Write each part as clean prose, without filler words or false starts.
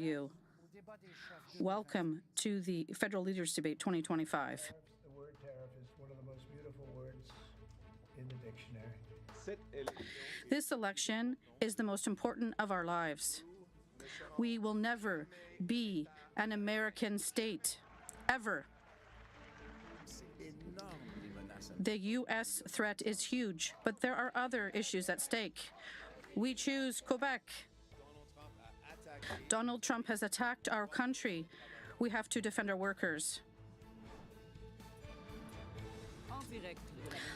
you. Welcome to the Federal Leaders Debate 2025. The word tariff is one of the most beautiful words in the dictionary. This election is the most important of our lives. We will never be an American state, ever. The U.S. threat is huge, but there are other issues at stake. We choose Quebec. Donald Trump has attacked our country. We have to defend our workers.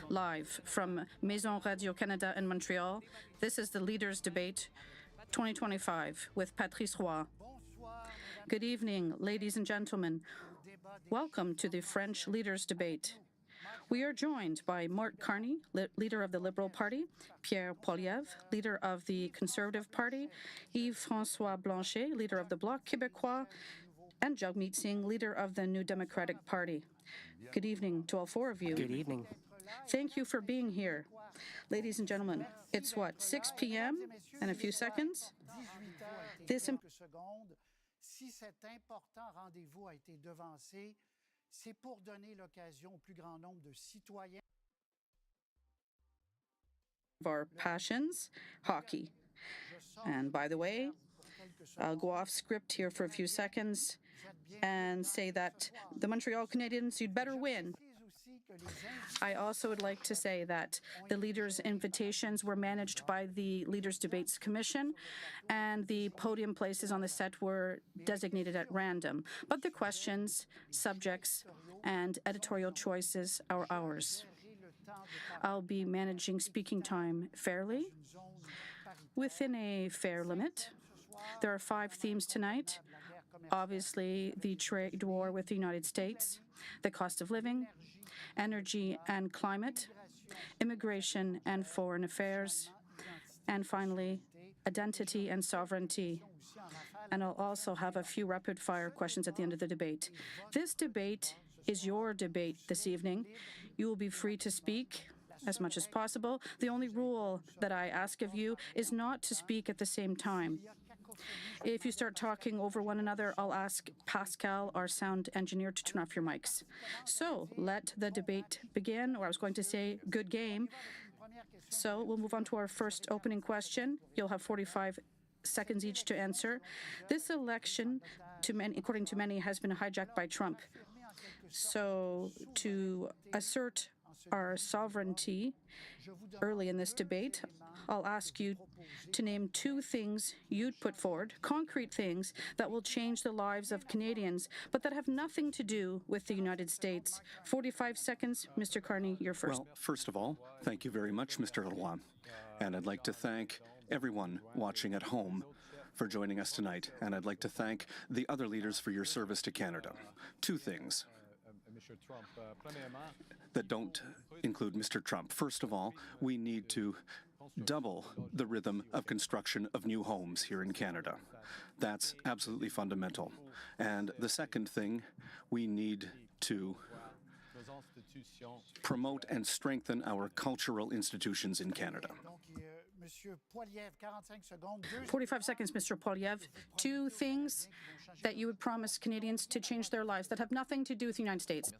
Live from Maison Radio-Canada in Montreal, this is the Leaders Debate 2025 with Patrice Roy. Good evening, ladies and gentlemen. Welcome to the French Leaders Debate. We are joined by Mark Carney, leader of the Liberal Party, Pierre Poilievre, leader of the Conservative Party, Yves-François Blanchet, leader of the Bloc Québécois, and Jagmeet Singh, leader of the New Democratic Party. Good evening to all four of you. Good evening. Thank you for being here. Ladies and gentlemen, it's what, 6 p.m. in a few seconds? Si cet important rendez-vous a été devancé, c'est pour donner l'occasion au plus grand nombre de citoyens. Of our passions, hockey. And by the way, I'll go off script here for a few seconds and say that the Montreal Canadiens, you'd better win. I also would like to say that the leaders' invitations were managed by the Leaders' Debates Commission, and the podium places on the set were designated at random. But the questions, subjects, and editorial choices are ours. I'll be managing speaking time fairly, within a fair limit. There are 5 themes tonight. Obviously, the trade war with the United States, the cost of living, energy and climate, immigration and foreign affairs, and finally, identity and sovereignty. And I'll also have a few rapid-fire questions at the end of the debate. This debate is your debate this evening. You will be free to speak as much as possible. The only rule that I ask of you is not to speak at the same time. If you start talking over one another, I'll ask Pascal, our sound engineer, to turn off your mics. So let the debate begin, or I was going to say good game. So we'll move on to our first opening question. You'll have 45 seconds each to answer. This election, according to many, has been hijacked by Trump. So to assert our sovereignty early in this debate, I'll ask you to name 2 things you'd put forward, concrete things that will change the lives of Canadians, but that have nothing to do with the United States. 45 seconds. Mr. Carney, you're first. Well, first of all, thank you very much, Mr. Roy. And I'd like to thank everyone watching at home for joining us tonight. And I'd like to thank the other leaders for your service to Canada. 2 things that don't include Mr. Trump. First of all, we need to double the rhythm of construction of new homes here in Canada. That's absolutely fundamental. And the second thing, we need to promote and strengthen our cultural institutions in Canada. 45 seconds, Mr. Poilievre. 2 things that you would promise Canadians to change their lives that have nothing to do with the United States.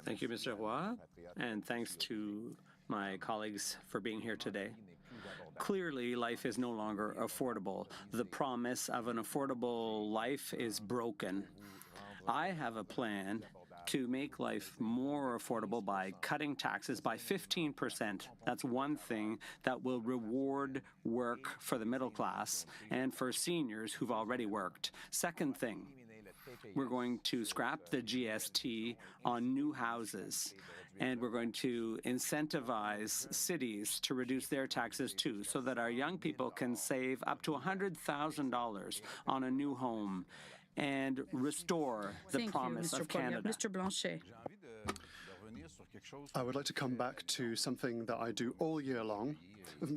Thank you, Mr. Roy, and thanks to my colleagues for being here today. Clearly, life is no longer affordable. The promise of an affordable life is broken. I have a plan to make life more affordable by cutting taxes by 15%. That's one thing that will reward work for the middle class and for seniors who've already worked. Second thing, we're going to scrap the GST on new houses, and we're going to incentivize cities to reduce their taxes too, so that our young people can save up to $100,000 on a new home and restore the promise of Canada. Mr. Blanchet. I would like to come back to something that I do all year long.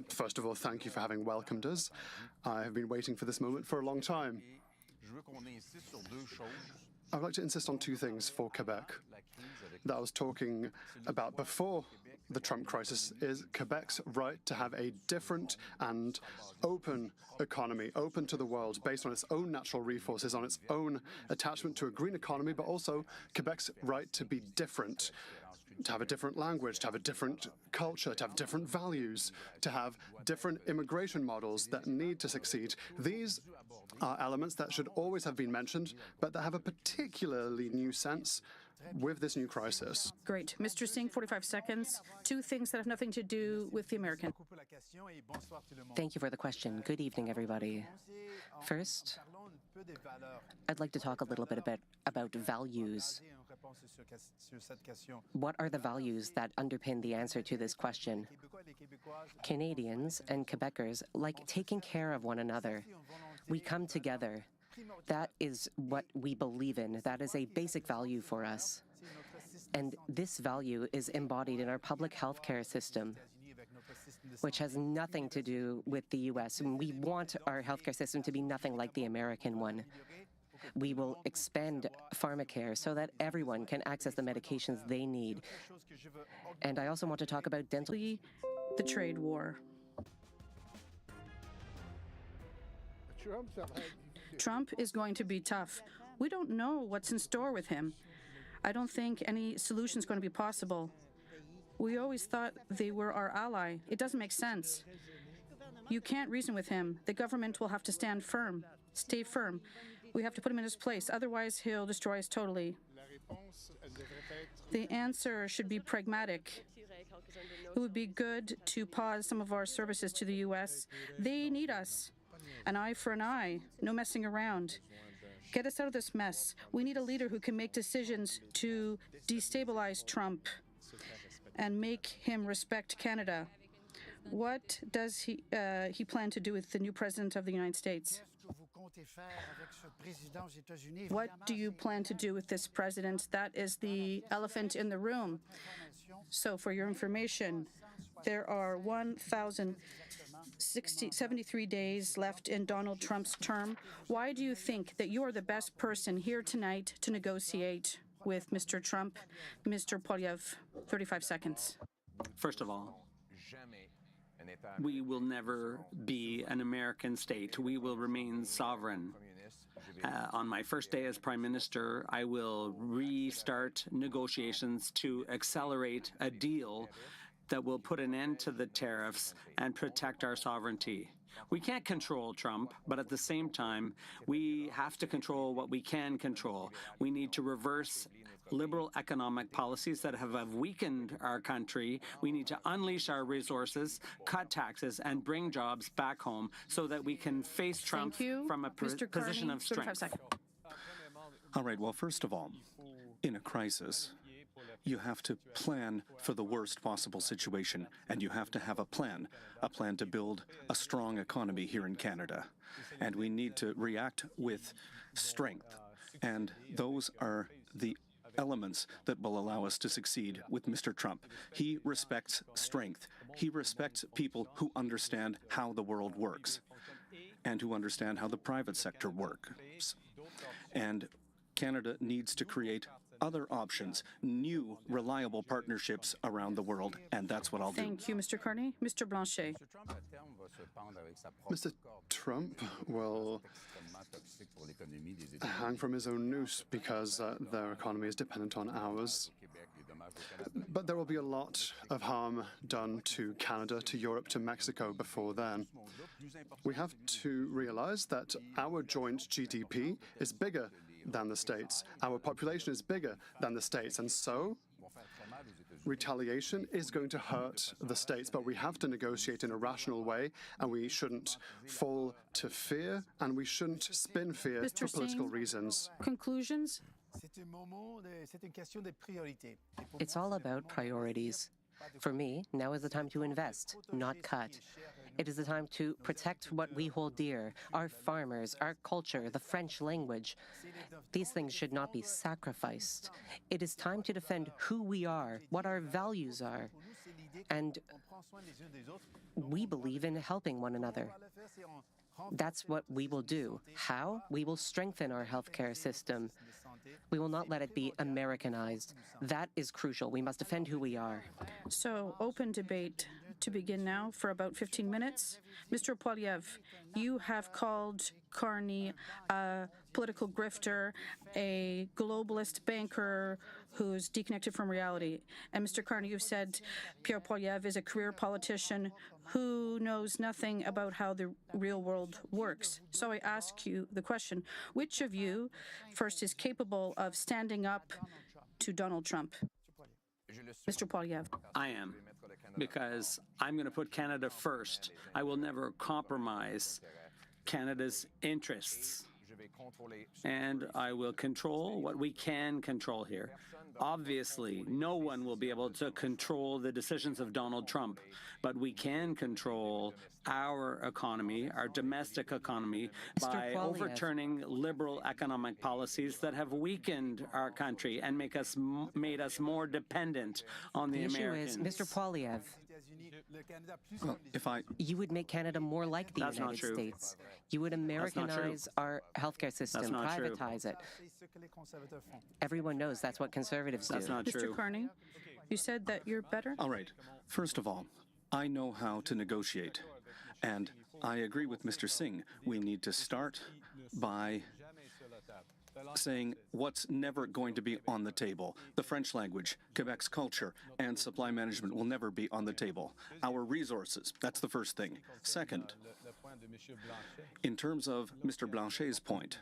First of all, thank you for having welcomed us. I have been waiting for this moment for a long time. I would like to insist on two things for Quebec that I was talking about before the Trump crisis is Quebec's right to have a different and open economy, open to the world, based on its own natural resources, on its own attachment to a green economy, but also Quebec's right to be different, to have a different language, to have a different culture, to have different values, to have different immigration models that need to succeed. These are elements that should always have been mentioned, but that have a particularly new sense with this new crisis. Great. Mr. Singh, 45 seconds. Two things that have nothing to do with the American. Thank you for the question. Good evening, everybody. First, I'd like to talk a little bit about values. What are the values that underpin the answer to this question? Canadians and Quebecers like taking care of one another. We come together. That is what we believe in. That is a basic value for us. And this value is embodied in our public health care system, which has nothing to do with the U.S. And we want our healthcare system to be nothing like the American one. We will expand pharmacare so that everyone can access the medications they need. And I also want to talk about dental. The trade war. Trump is going to be tough. We don't know what's in store with him. I don't think any solution is going to be possible. We always thought they were our ally. It doesn't make sense. You can't reason with him. The government will have to stand firm, stay firm. We have to put him in his place. Otherwise, he'll destroy us totally. The answer should be pragmatic. It would be good to pause some of our services to the U.S. They need us. An eye for an eye, no messing around. Get us out of this mess. We need a leader who can make decisions to destabilize Trump and make him respect Canada. What does he plan to do with the new president of the United States? What do you plan to do with this president? That is the elephant in the room. So for your information, there are 1,073 days left in Donald Trump's term. Why do you think that you are the best person here tonight to negotiate with Mr. Trump? Mr. Poilievre, 35 seconds. First of all, we will never be an American state. We will remain sovereign. On my first day as Prime Minister, I will restart negotiations to accelerate a deal that will put an end to the tariffs and protect our sovereignty. We can't control Trump, but at the same time, we have to control what we can control. We need to reverse liberal economic policies that have weakened our country. We need to unleash our resources, cut taxes, and bring jobs back home so that we can face Trump from a position of strength. All right, well, first of all, in a crisis, you have to plan for the worst possible situation, and you have to have a plan to build a strong economy here in Canada. And we need to react with strength, and those are the elements that will allow us to succeed with Mr. Trump. He respects strength. He respects people who understand how the world works and who understand how the private sector works. And Canada needs to create other options, new, reliable partnerships around the world, and that's what I'll do. Thank you, Mr. Carney. Mr. Blanchet. Mr. Trump will hang from his own noose because their economy is dependent on ours. But there will be a lot of harm done to Canada, to Europe, to Mexico before then. We have to realize that our joint GDP is bigger than the States. Our population is bigger than the States, and so retaliation is going to hurt the States, but we have to negotiate in a rational way, and we shouldn't fall to fear, and we shouldn't spin fear for political reasons. Conclusions? It's all about priorities. For me, now is the time to invest, not cut. It is the time to protect what we hold dear, our farmers, our culture, the French language. These things should not be sacrificed. It is time to defend who we are, what our values are. And we believe in helping one another. That's what we will do. How? We will strengthen our healthcare system. We will not let it be Americanized. That is crucial. We must defend who we are. So, open debate to begin now for about 15 minutes. Mr. Poilievre, you have called Carney a political grifter, a globalist banker who's disconnected from reality. And Mr. Carney, you've said Pierre Poilievre is a career politician who knows nothing about how the real world works. So I ask you the question, which of you first is capable of standing up to Donald Trump? Mr. Poilievre. I am, because I'm going to put Canada first. I will never compromise Canada's interests, and I will control what we can control here. Obviously, no one will be able to control the decisions of Donald Trump, but we can control our economy, our domestic economy, by overturning liberal economic policies that have weakened our country and made us more dependent on the Americans. The issue is, Mr. Poilievre, Well, you would make Canada more like the That's United not true. States. You would Americanize our healthcare system, not true. privatize it. Everyone knows that's what conservatives That's do. not true. Mr. Carney, you said that you're better? all right. First of all, I know how to negotiate. And I agree with Mr. Singh. We need to start by saying what's never going to be on the table. The French language, Quebec's culture, and supply management will never be on the table. Our resources, that's the first thing. Second, in terms of Mr. Blanchet's point,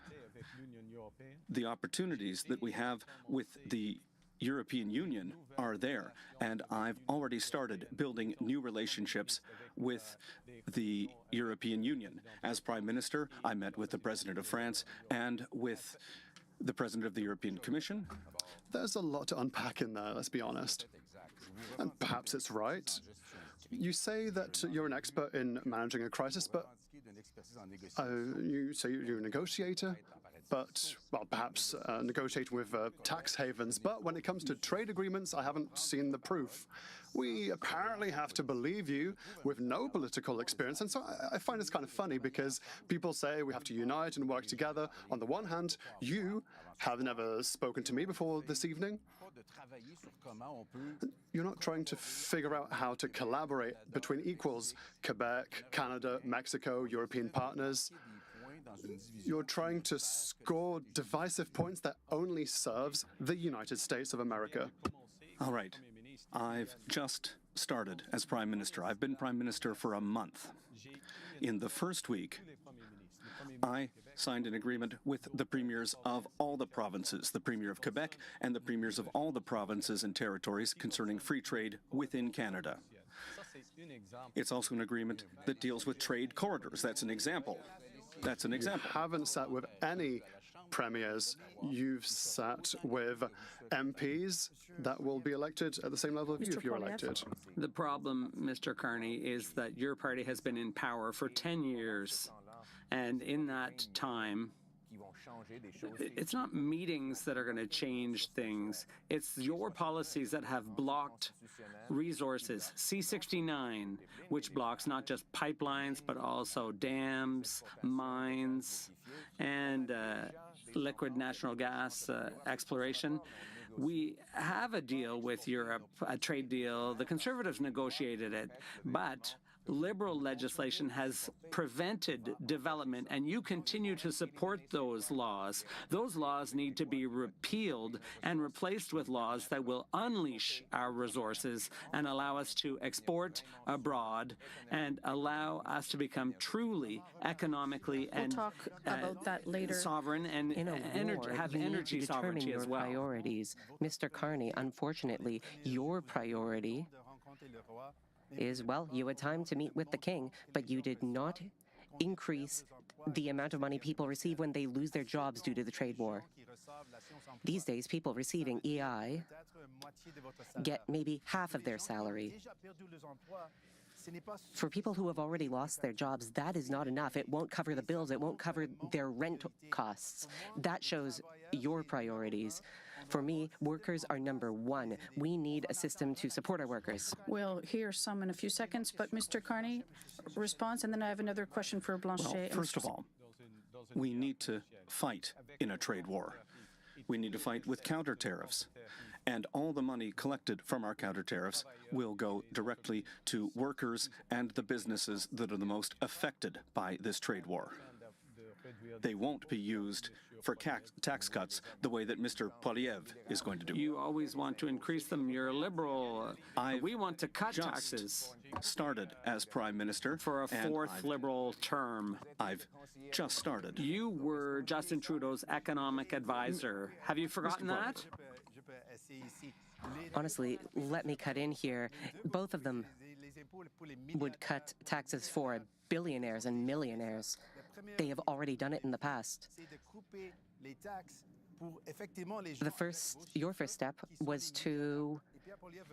the opportunities that we have with the European Union are there, and I've already started building new relationships with the European Union. As Prime Minister, I met with the President of France and with the President of the European Commission. There's a lot to unpack in there, let's be honest. And perhaps it's right. You say that you're an expert in managing a crisis, but you say you're a negotiator, but, well, perhaps negotiating with tax havens. But when it comes to trade agreements, I haven't seen the proof. We apparently have to believe you with no political experience. And so I find it's kind of funny because people say we have to unite and work together. On the one hand, you have never spoken to me before this evening. You're not trying to figure out how to collaborate between equals, Quebec, Canada, Mexico, European partners. You're trying to score divisive points that only serves the United States of America. All right. I've just started as Prime Minister. I've been Prime Minister for a month. In the first week, I signed an agreement with the premiers of all the provinces, the Premier of Quebec and the premiers of all the provinces and territories concerning free trade within Canada. It's also an agreement that deals with trade corridors. That's an example. That's an example. You haven't sat with any premiers. You've sat with MPs that will be elected at the same level as you if you're elected. The problem, Mr. Carney, is that your party has been in power for 10 years. And in that time, it's not meetings that are going to change things. It's your policies that have blocked resources. C-69, which blocks not just pipelines, but also dams, mines, and liquid natural gas exploration. We have a deal with Europe, a trade deal. The Conservatives negotiated it, but liberal legislation has prevented development, and you continue to support those laws. Those laws need to be repealed and replaced with laws that will unleash our resources and allow us to export abroad and allow us to become truly economically We'll talk about that later. Sovereign and In a war, have you need energy to determine sovereignty your as well. priorities. Mr. Carney, unfortunately, your priority is, well, you had time to meet with the king, but you did not increase the amount of money people receive when they lose their jobs due to the trade war. These days, people receiving EI get maybe half of their salary. For people who have already lost their jobs, that is not enough. It won't cover the bills. It won't cover their rent costs. That shows your priorities. For me, workers are number one. We need a system to support our workers. We'll hear some in a few seconds, but Mr. Carney, response, and then I have another question for Blanchet. Well, first of all, we need to fight in a trade war. We need to fight with counter tariffs. And all the money collected from our counter tariffs will go directly to workers and the businesses that are the most affected by this trade war. They won't be used for tax cuts the way that Mr. Poilievre is going to do. You always want to increase them. You're liberal. We want to cut taxes. Started as Prime Minister For a fourth liberal term. I've just started. You were Justin Trudeau's economic advisor. Have you forgotten that? Honestly, let me cut in here. Both of them would cut taxes for billionaires and millionaires. They have already done it in the past. Your first step was to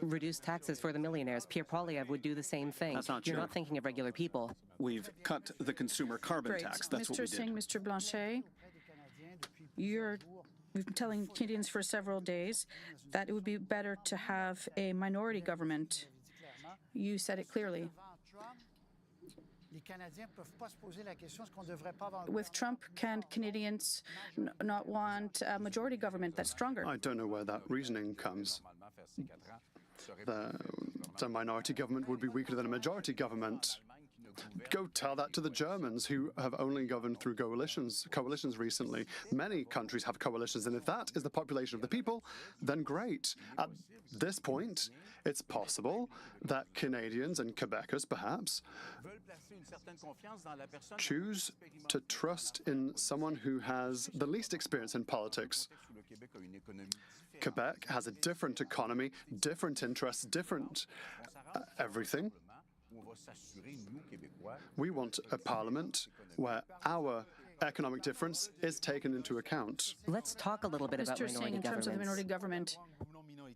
reduce taxes for the millionaires. Pierre Poilievre would do the same thing. That's not You're true. not thinking of regular people. We've cut the consumer carbon Great. tax. That's what Mr. we did. Singh, Mr. Blanchet, we've been telling Canadians for several days that it would be better to have a minority government. You said it clearly. With Trump, can Canadians not want a majority government that's stronger? I don't know where that reasoning comes. The minority government would be weaker than a majority government. Go tell that to the Germans, who have only governed through coalitions recently. Many countries have coalitions, and if that is the population of the people, then great. At this point, it's possible that Canadians and Quebecers, perhaps, choose to trust in someone who has the least experience in politics. Quebec has a different economy, different interests, different everything. We want a parliament where our economic difference is taken into account. Let's talk a little bit about Mr. Singh, minority in terms of the minority governments.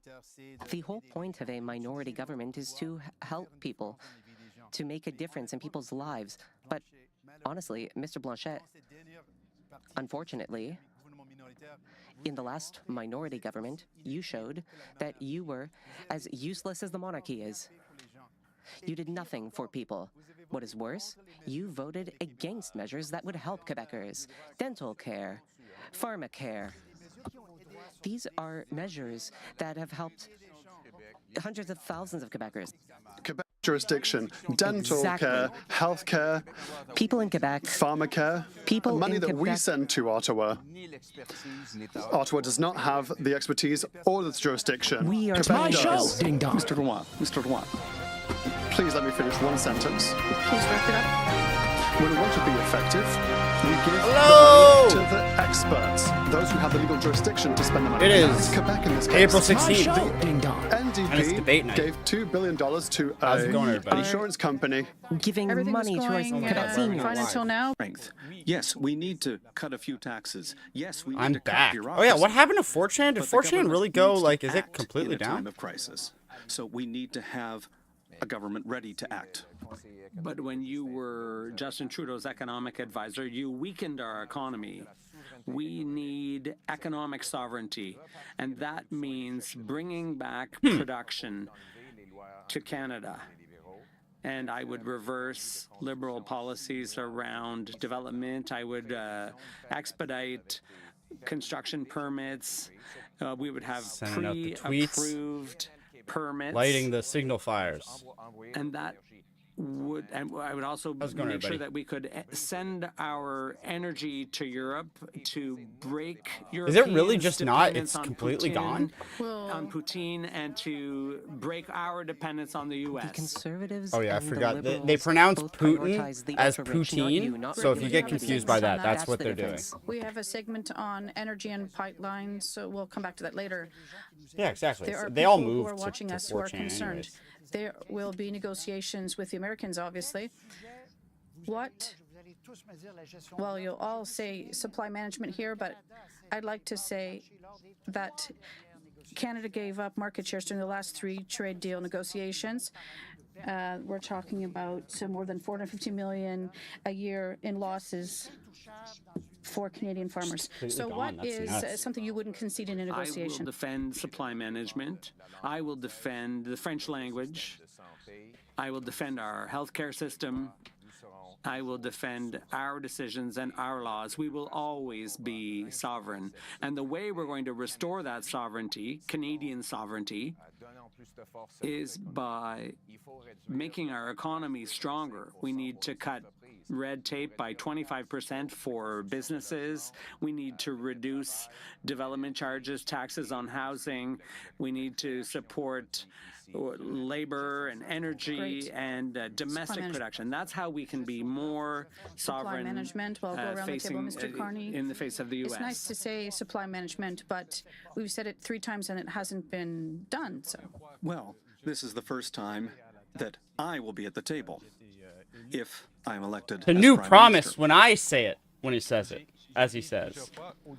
government, The whole point of a minority government is to help people, to make a difference in people's lives. But honestly, Mr. Blanchet, unfortunately, in the last minority government, you showed that you were as useless as the monarchy is. You did nothing for people. What is worse, you voted against measures that would help Quebecers. Dental care, pharmacare. These are measures that have helped hundreds of thousands of Quebecers. Quebec jurisdiction, dental Exactly. care, health care, People in Quebec, pharmacare, People money in that we Quebec- send to Ottawa. Ottawa does not have the expertise or the jurisdiction. We are Quebec my does. Ding dong. Mr. Roy, Mr. Roy, Please let me finish one sentence. please wrap it up. When we want to be effective, we give Hello! the money to the experts, those who have the legal jurisdiction to spend the money. It Now, is it's Quebec in this case. April 16th. Ding dong. And it's debate NDP night. gave $2 billion to How's it going, an everybody? insurance company. Giving Everything was money to our going Quebec seniors. fine until now. strength. Yes, we need to cut a few taxes. Yes, we need I'm to cut back. bureaucracy. Oh yeah, what happened to 4chan? Did But the 4chan government really go needs to like? Is it act completely in a time down? of crisis. So we need to have a government ready to act. But when you were Justin Trudeau's economic advisor, you weakened our economy. We need economic sovereignty, and that means bringing back production to Canada. And I would reverse liberal policies around development. I would expedite construction permits. We would have Sending out the tweets. pre-approved permits. Lighting the signal fires. And that would, and I would also How's it going, make sure everybody? that we could send our energy to Europe to break Is it really Europeans' just not? dependence It's on completely Putin- gone? on Putin, and to break our dependence on the The U.S. conservatives Oh yeah, I and the forgot. They liberals pronounce both Putin prioritize the as ultra-rich, not you, poutine. not So if you regular get people. confused by that, that's That's what the they're doing. difference. We have a segment on energy and pipelines, so we'll come back to that later. Yeah, exactly. There are They all people who moved are watching to us who are 4chan concerned. anyways. There will be negotiations with the Americans, obviously. What? Well, you'll all say supply management here, but I'd like to say that Canada gave up market shares during the last 3 trade deal negotiations. We're talking about more than $450 million a year in losses for Canadian farmers. So gone. what That's is nuts. something you wouldn't concede in a I will negotiation? defend supply management. I will defend the French language. I will defend our healthcare system. I will defend our decisions and our laws. We will always be sovereign. And the way we're going to restore that sovereignty, Canadian sovereignty, is by making our economy stronger. We need to cut red tape by 25% for businesses. We need to reduce development charges, taxes on housing. We need to support labor and energy and domestic production. That's how we can be more sovereign management. Well, go around the table, Mr. Carney. In the face of the U.S. It's nice to say supply management, but we've said it 3 times and it hasn't been done. So, well, this is the first time that I will be at the table if I'm elected. The new promise when I say it, when he says it, as he says.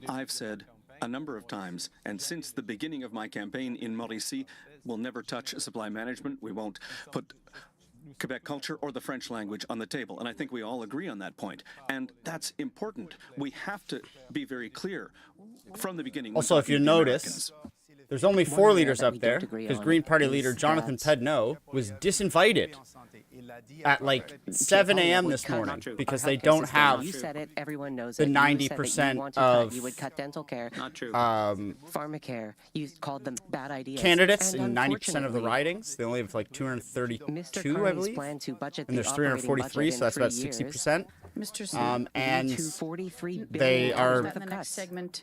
I've said a number of times, and since the beginning of my campaign in Mauricie, we'll never touch supply management. We won't put Quebec culture or the French language on the table. And I think we all agree on that point. And that's important. We have to be very clear from the beginning. Also, if you notice, there's only 4 leaders up there, because Green Party leader Jonathan Pedneau was disinvited at like 7 a.m. this morning because they don't have you said it, everyone knows the it. 90% of you would cut dental care, Not true. pharmacare. You called them bad ideas. candidates in And 90% of the ridings. They only have like 232, I believe. Plan to budget And there's the 343, so that's about 60%. Mr. Singh, And $43 they billion are in the next segment,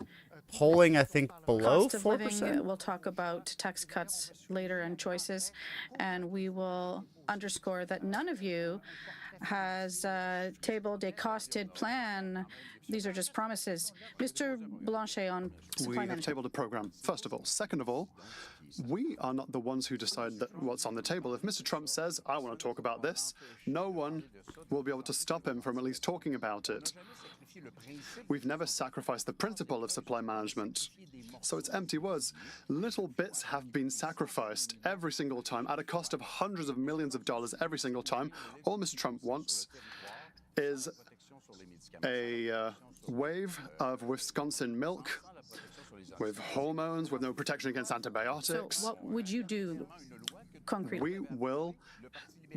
polling, I think, below cost of 4%. living, we'll talk about tax cuts later and choices, and we will underscore that none of you has tabled a costed plan. These are just promises. Mr. Blanchet on supply We have management. tabled a program, first of all. Second of all, we are not the ones who decide what's on the table. If Mr. Trump says, I want to talk about this, no one will be able to stop him from at least talking about it. We've never sacrificed the principle of supply management. So it's empty words. Little bits have been sacrificed every single time at a cost of hundreds of millions of dollars every single time. All Mr. Trump wants is a wave of Wisconsin milk with hormones, with no protection against So antibiotics. what would you do concretely? We will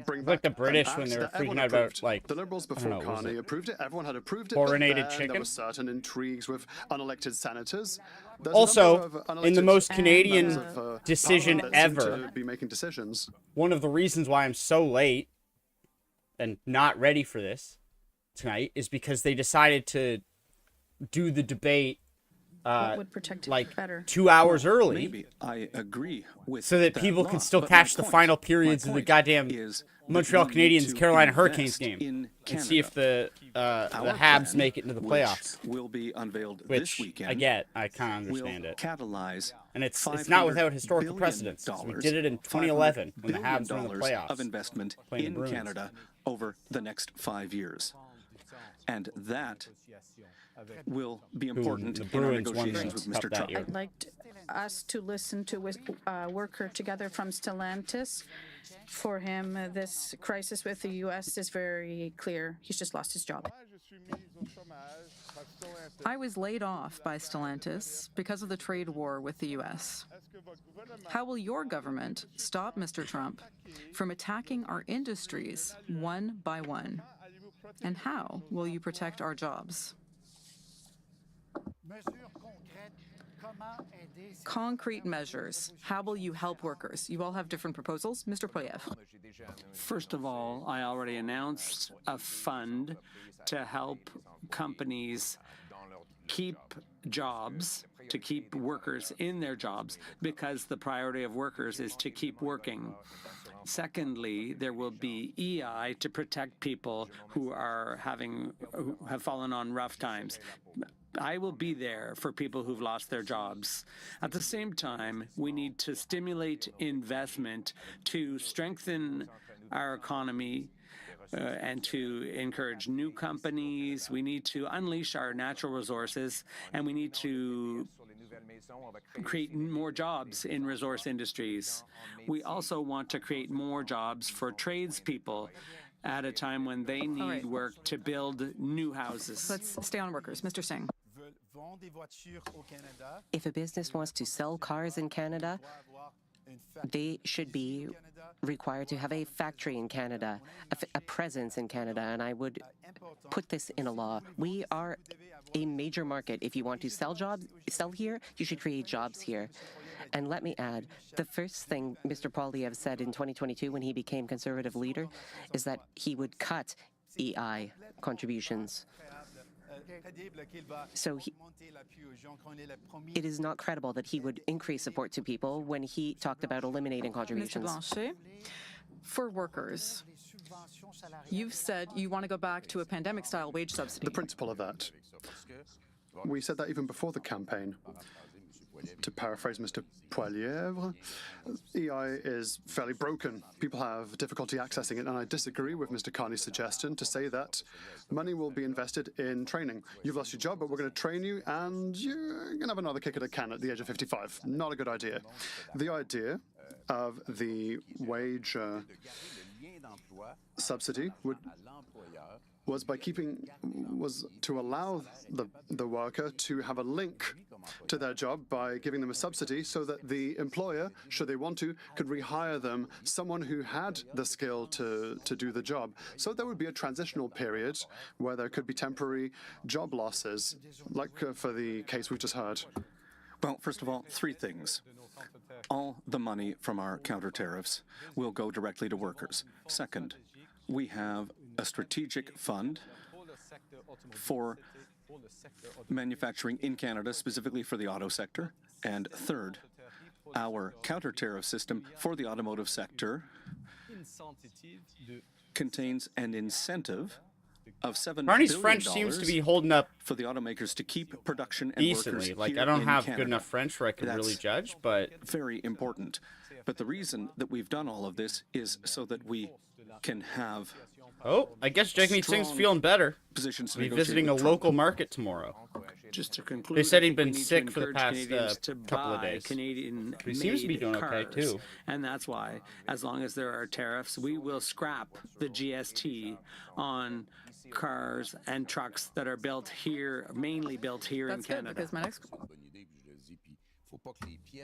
bring Like back the British an when act they were that everyone freaking out about, approved. like, the Liberals I don't before know, was Carney it approved it. Everyone had approved it. chlorinated but then chicken? There were certain intrigues with unelected senators. There's a Also, number of in the unelected most members Canadian of, decision Parliament that seem ever, to be making decisions. one of the reasons why I'm so late and not ready for this tonight is because they decided to do the debate What would protect like better? 2 hours early, Maybe I agree with so that people law, can still but catch my the final point periods of the is goddamn that Montreal we need Canadiens to Carolina Hurricanes invest game in and see if the Our Habs plan, make it into the playoffs. which will be unveiled Which this weekend. I get, I kind of will understand it, catalyze and it's not $500 without historical billion precedence. We did it in 2011 when the $500 Habs were in the billion playoffs of investment playing the in Bruins. Canada over the next 5 years, and that will be important the in our Bruins won negotiations the with cup Mr. that Trump. year. I'd like us to listen to a worker together from Stellantis. For him, this crisis with the U.S. is very clear. He's just lost his job. I was laid off by Stellantis because of the trade war with the U.S. How will your government stop Mr. Trump from attacking our industries one by one? And how will you protect our jobs? Concrete measures. How will you help workers? You all have different proposals. Mr. Poilievre. First of all, I already announced a fund to help companies keep jobs, to keep workers in their jobs, because the priority of workers is to keep working. Secondly, there will be EI to protect people who have fallen on rough times. I will be there for people who've lost their jobs. At the same time, we need to stimulate investment to strengthen our economy and to encourage new companies. We need to unleash our natural resources, and we need to create more jobs in resource industries. We also want to create more jobs for tradespeople at a time when they need work to build new houses. Let's stay on workers. Mr. Singh. If a business wants to sell cars in Canada, they should be required to have a factory in Canada, a presence in Canada, and I would put this in a law. We are a major market. If you want to sell here, you should create jobs here. And let me add, the first thing Mr. Poilievre said in 2022 when he became Conservative leader is that he would cut EI contributions. So it is not credible that he would increase support to people when he talked about eliminating contributions. Mr. Blanchet, for workers, you've said you want to go back to a pandemic-style wage subsidy. The principle of that. We said that even before the campaign. To paraphrase Mr. Poilievre, EI is fairly broken. People have difficulty accessing it, and I disagree with Mr. Carney's suggestion to say that money will be invested in training. You've lost your job, but we're going to train you, and you're going to have another kick at a can at the age of 55. Not a good idea. The idea of the wage subsidy was to allow the worker to have a link to their job by giving them a subsidy so that the employer, should they want to, could rehire them someone who had the skill to do the job. So there would be a transitional period where there could be temporary job losses, like for the case we just heard. Well, first of all, three things. All the money from our counter tariffs will go directly to workers. Second, we have a strategic fund for manufacturing in Canada, specifically for the auto sector. And third, our counter-tariff system for the automotive sector contains an incentive of $7 Carney's billion French seems to be holding up for the automakers to keep production and decently. workers Like, here I don't in have Canada. good enough French where I can really That's judge, but very important. But the reason that we've done all of this is so that we can have I guess Jagmeet Singh's feeling better. positions to He'll be negotiate visiting a with Trump. local market tomorrow. Just to conclude, They said I he'd think we been need to sick for the encourage past Canadians to couple of buy days. Canadian-made He seems to be doing okay, cars. too. And that's why, as long as there are tariffs, we will scrap the GST on cars and trucks that are built here, mainly built here That's in Canada. good, because my next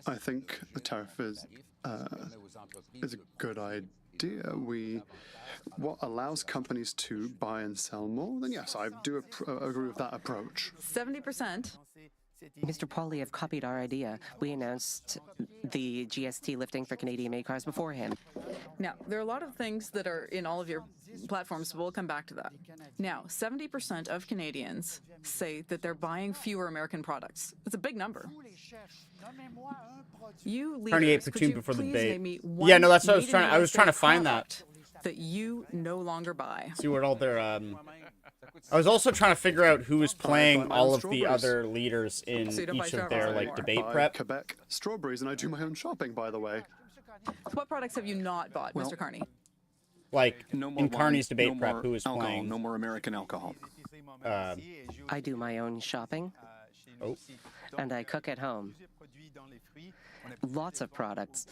I think the tariff is a good idea. What allows companies to buy and sell more, then yes, I do agree with that approach. 70%. Mr. Poilievre copied our idea. We announced the GST lifting for Canadian-made cars before him. Now, there are a lot of things that are in all of your platforms, but we'll come back to that. Now, 70% of Canadians say that they're buying fewer American products. That's a big number. You leaders, Carney ate could platoon you before the please debate. name me one Yeah, no, that's what I was made in trying. I was USA trying to find that. product that you no longer buy. See what all their. I was also trying to figure out who was playing all of the other leaders in So you don't buy each of strawberries their anymore. debate Buy prep. Quebec strawberries, and I do my own shopping, by the way. So what products have you not bought, Mr. Carney? Like No more in wine, Carney's debate no prep, more who was alcohol, playing? No more American alcohol. I do my own shopping. And I cook at home. Lots of products.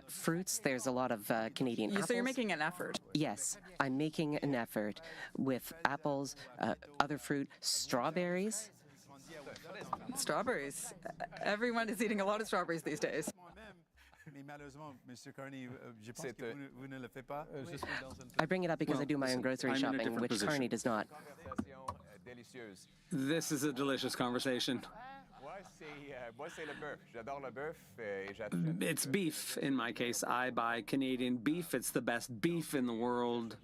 Fruits, there's a lot of Canadian apples. So you're making an effort. Yes, I'm making an effort with apples, other fruit, strawberries. Strawberries. Everyone is eating a lot of strawberries these days. I bring it up because I do my own grocery I'm in a shopping, different which position. Carney does not. This is a delicious conversation. It's beef in my case. I buy Canadian beef. It's the best beef in the world.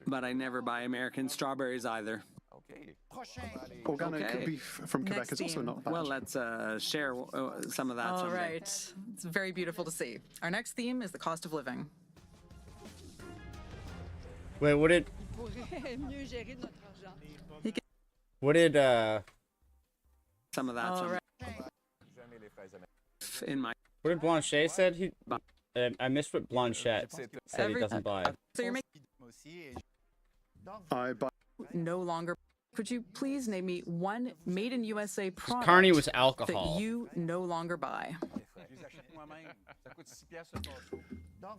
But I never buy American strawberries either. Organic Okay. beef from Quebec Next is also theme. not bad. Well, let's share some of that All someday. right. It's very beautiful to see. Our next theme is the cost of living. Wait, what did Some of that. All some right. in my what did Blanchet said? He, I missed what Blanchette said. He doesn't buy. So you're making I buy no longer. Could you please name me one made in USA product Carney was that alcohol. you no longer buy?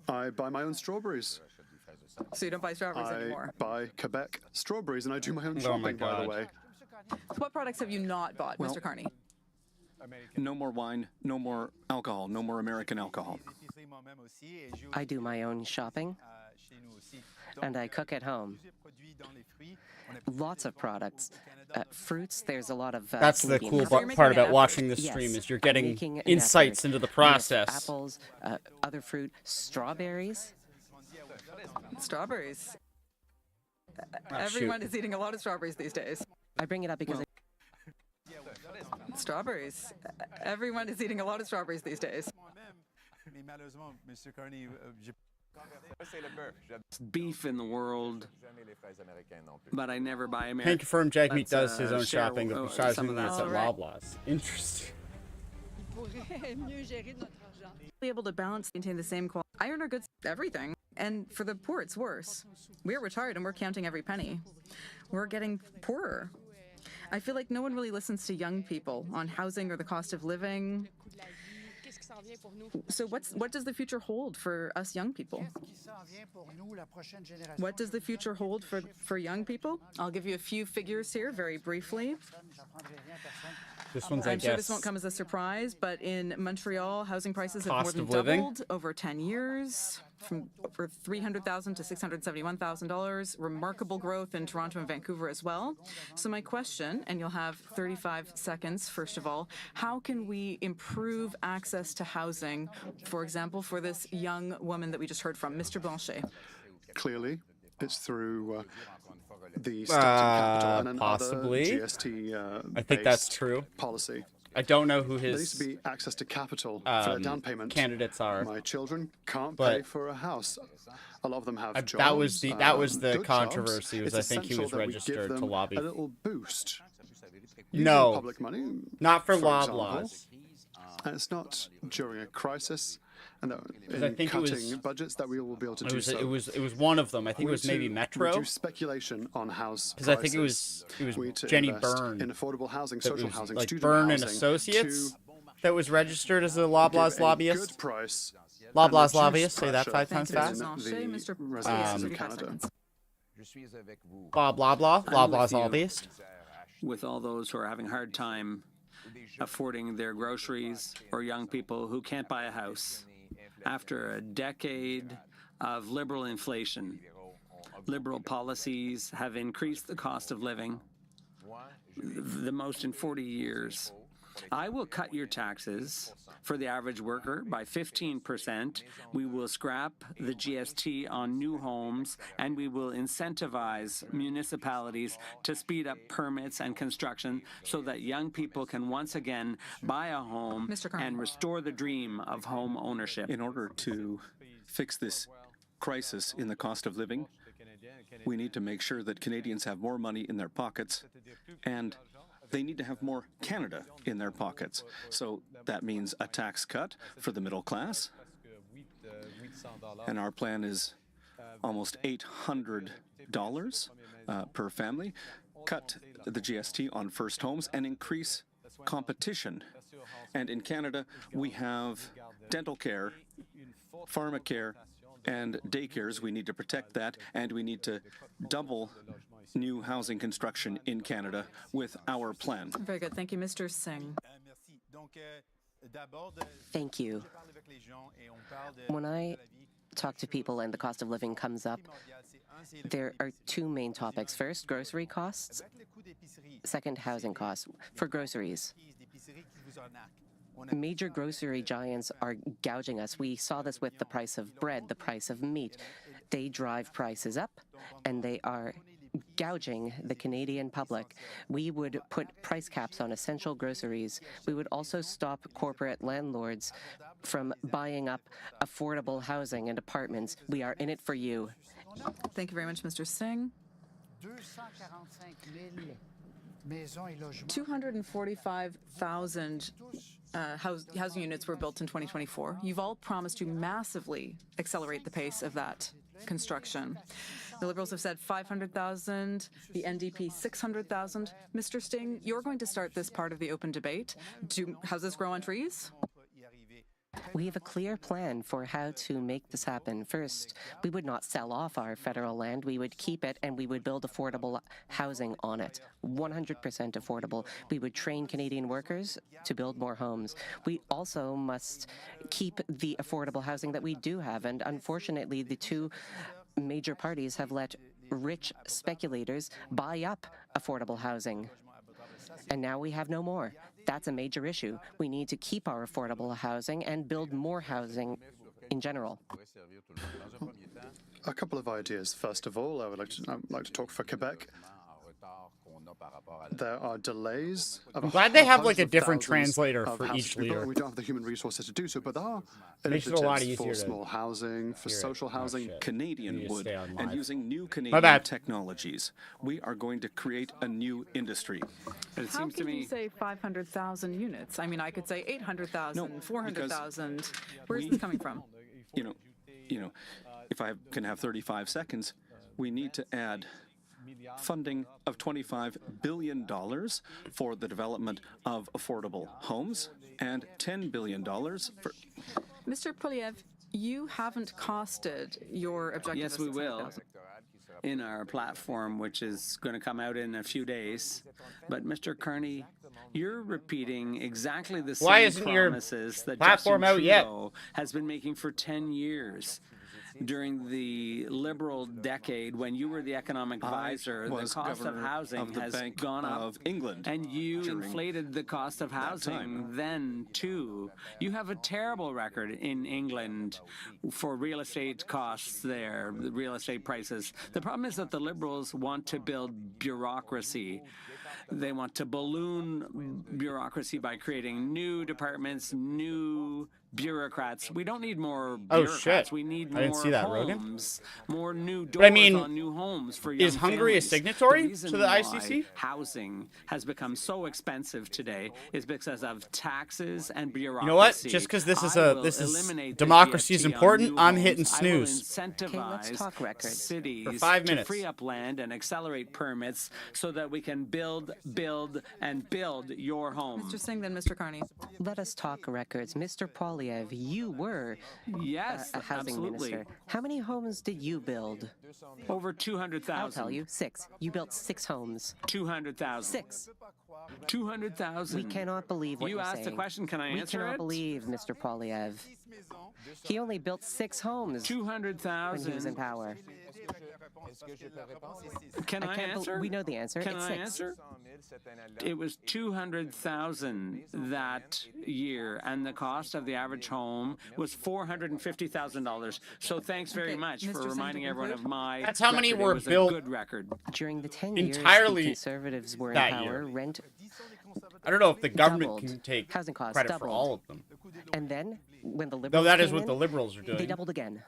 I buy my own strawberries. So you don't buy strawberries I anymore. buy Quebec strawberries, and I do my own Oh my shopping, by the God. way. So what products have you not bought, Mr. Carney? No more wine, no more alcohol, no more American alcohol. I do my own shopping, and I cook at home. Lots of products. Fruits, there's a lot of That's the Canadian cool part about watching the Yes, stream is you're I'm getting making an insights effort into the with process. Apples, other fruit, strawberries. Strawberries. Oh, Everyone shoot. is eating a lot of strawberries these days. I bring it up because Strawberries. Everyone is eating a lot of strawberries these days. Beef in the world, but I never buy American. Can confirm Jagmeet Let's, does his own share, shopping, but some besides of doing that. that's at Alright. Loblaws. Interesting. Be able to balance, maintain the same quality. I earn our goods, everything. And for the poor, it's worse. We're retired and we're counting every penny. We're getting poorer. I feel like no one really listens to young people on housing or the cost of living. So what does the future hold for us young people? What does the future hold for young people? I'll give you a few figures here very briefly. This one's, I I'm sure guess, this won't come as a surprise, but in Montreal, housing prices have more Cost than of living. doubled over 10 years, from over $300,000 to $671,000. Remarkable growth in Toronto and Vancouver as well. So my question, and you'll have 35 seconds, first of all, how can we improve access to housing, for example, for this young woman that we just heard from, Mr. Blanchet? Clearly, it's through the state and capital and an possibly. other GST I think that's based true. policy. I don't know who There needs his to be access to capital for a down payment. candidates are. My children can't But- pay for a house. A lot of them have jobs. that was the good controversy, jobs. was It's I think he essential was that we registered give to them lobby. a little boost. Using No, public money, not for example. Loblaws. And it's not during a crisis, and that in I think it was- cutting budgets that we will be able to It do was so. it was one of them. I think it We was need maybe to Metro. reduce speculation on house Because I think it prices. was We need to Jenny invest Byrne. in affordable housing, That social was housing, like student Byrne and housing, Associates to that was registered as a Loblaws give a lobbyist. good price Loblaws and reduce lobbyist. Say that pressure 5 Thank times you, fast. Mr. the Blanchet. Mr. residents of 35 Canada. seconds. Bob Loblaw. I'm Loblaws with you. lobbyist. With all those who are having a hard time affording their groceries, or young people who can't buy a house. After a decade of liberal inflation, liberal policies have increased the cost of living the most in 40 years. I will cut your taxes for the average worker by 15%. We will scrap the GST on new homes, and we will incentivize municipalities to speed up permits and construction so that young people can once again buy a home Mr. Carney. and restore the dream of home ownership. In order to fix this crisis in the cost of living, we need to make sure that Canadians have more money in their pockets, and they need to have more Canada in their pockets. So that means a tax cut for the middle class, and our plan is almost $800 per family. Cut the GST on first homes and increase competition. And in Canada, we have dental care, pharmacare, and daycares. We need to protect that, and we need to double new housing construction in Canada with our plan. Very good. Thank you, Mr. Singh. Thank you. When I talk to people and the cost of living comes up, there are two main topics. First, grocery costs. Second, housing costs. For groceries, major grocery giants are gouging us. We saw this with the price of bread, the price of meat. They drive prices up, and they are gouging the Canadian public. We would put price caps on essential groceries. We would also stop corporate landlords from buying up affordable housing and apartments. We are in it for you. Thank you very much, Mr. Singh. 245,000 housing units were built in 2024. You've all promised to massively accelerate the pace of that construction. The Liberals have said 500,000, the NDP 600,000. Mr. Singh, you're going to start this part of the open debate. Do houses grow on trees? We have a clear plan for how to make this happen. First, we would not sell off our federal land. We would keep it and we would build affordable housing on it, 100% affordable. We would train Canadian workers to build more homes. We also must keep the affordable housing that we do have. And unfortunately, the two major parties have let rich speculators buy up affordable housing. And now we have no more. That's a major issue. We need to keep our affordable housing and build more housing in general. A couple of ideas. First of all, I'd like to talk for Quebec. There are delays. I'm glad they have like a different translator for each leader. We don't have the human resources to do so, but there are Makes it a lot initiatives easier for small housing, for social housing. Canadian wood, and using new My Canadian bad. technologies, we are going to create a new industry. But it How seems to can you me say 500,000 units? I mean, I could say 800,000, No, 400,000. Where's this coming from? You know, if I can have 35 seconds, we need to add funding of $25 billion for the development of affordable homes and $10 billion for... Mr. Poilievre, you haven't costed your objective. Yes, of we will. 600,000. in our platform, which is going to come out in a few days. But Mr. Carney, you're repeating exactly the Why same isn't your promises that platform Justin out yet? Trudeau has been making for 10 years. During the Liberal decade, when you were the economic advisor, the cost of housing has gone up. of England, and you inflated the cost of housing then, too. You have a terrible record in England for real estate costs there, the real estate prices. The problem is that the Liberals want to build bureaucracy. They want to balloon bureaucracy by creating new departments, new bureaucrats. We don't need more bureaucrats. shit. We need I didn't more see that, Rogan. homes, more new doors But I mean, on new homes for young is Hungary a families. signatory The reason to the why ICC? housing has become so expensive today is because of taxes and bureaucracy. You know what? Just because this is democracy is important, I'm hitting snooze. Okay, let's talk records. Cities For 5 to minutes. free up land and accelerate permits so that we can build, and build your home. Mr. Singh, then Mr. Carney. Let us talk records. Mr. Poilievre, you were Yes, a housing absolutely. minister. How many homes did you build? Over 200,000. I'll tell you, 6. You built 6 homes. 200,000. 6. 200,000. We cannot believe what You you're asked saying. the question, can I We answer cannot it? believe Mr. Poilievre. He only built 6 homes when he was in 200,000. power. Can I answer? We know the answer. Can It's I 6. answer? It was 200,000 that year, and the cost of the average home was $450,000. So thanks very Okay, much Mr. for Singh, reminding to everyone of conclude? my That's how many record. were It was built a good record. During the 10 entirely years the Conservatives were in that power, year. rent I don't know if the government doubled. can take Housing costs credit doubled. for all of them. And then, when the No, Liberals that is came what in, the Liberals are they doing. doubled again.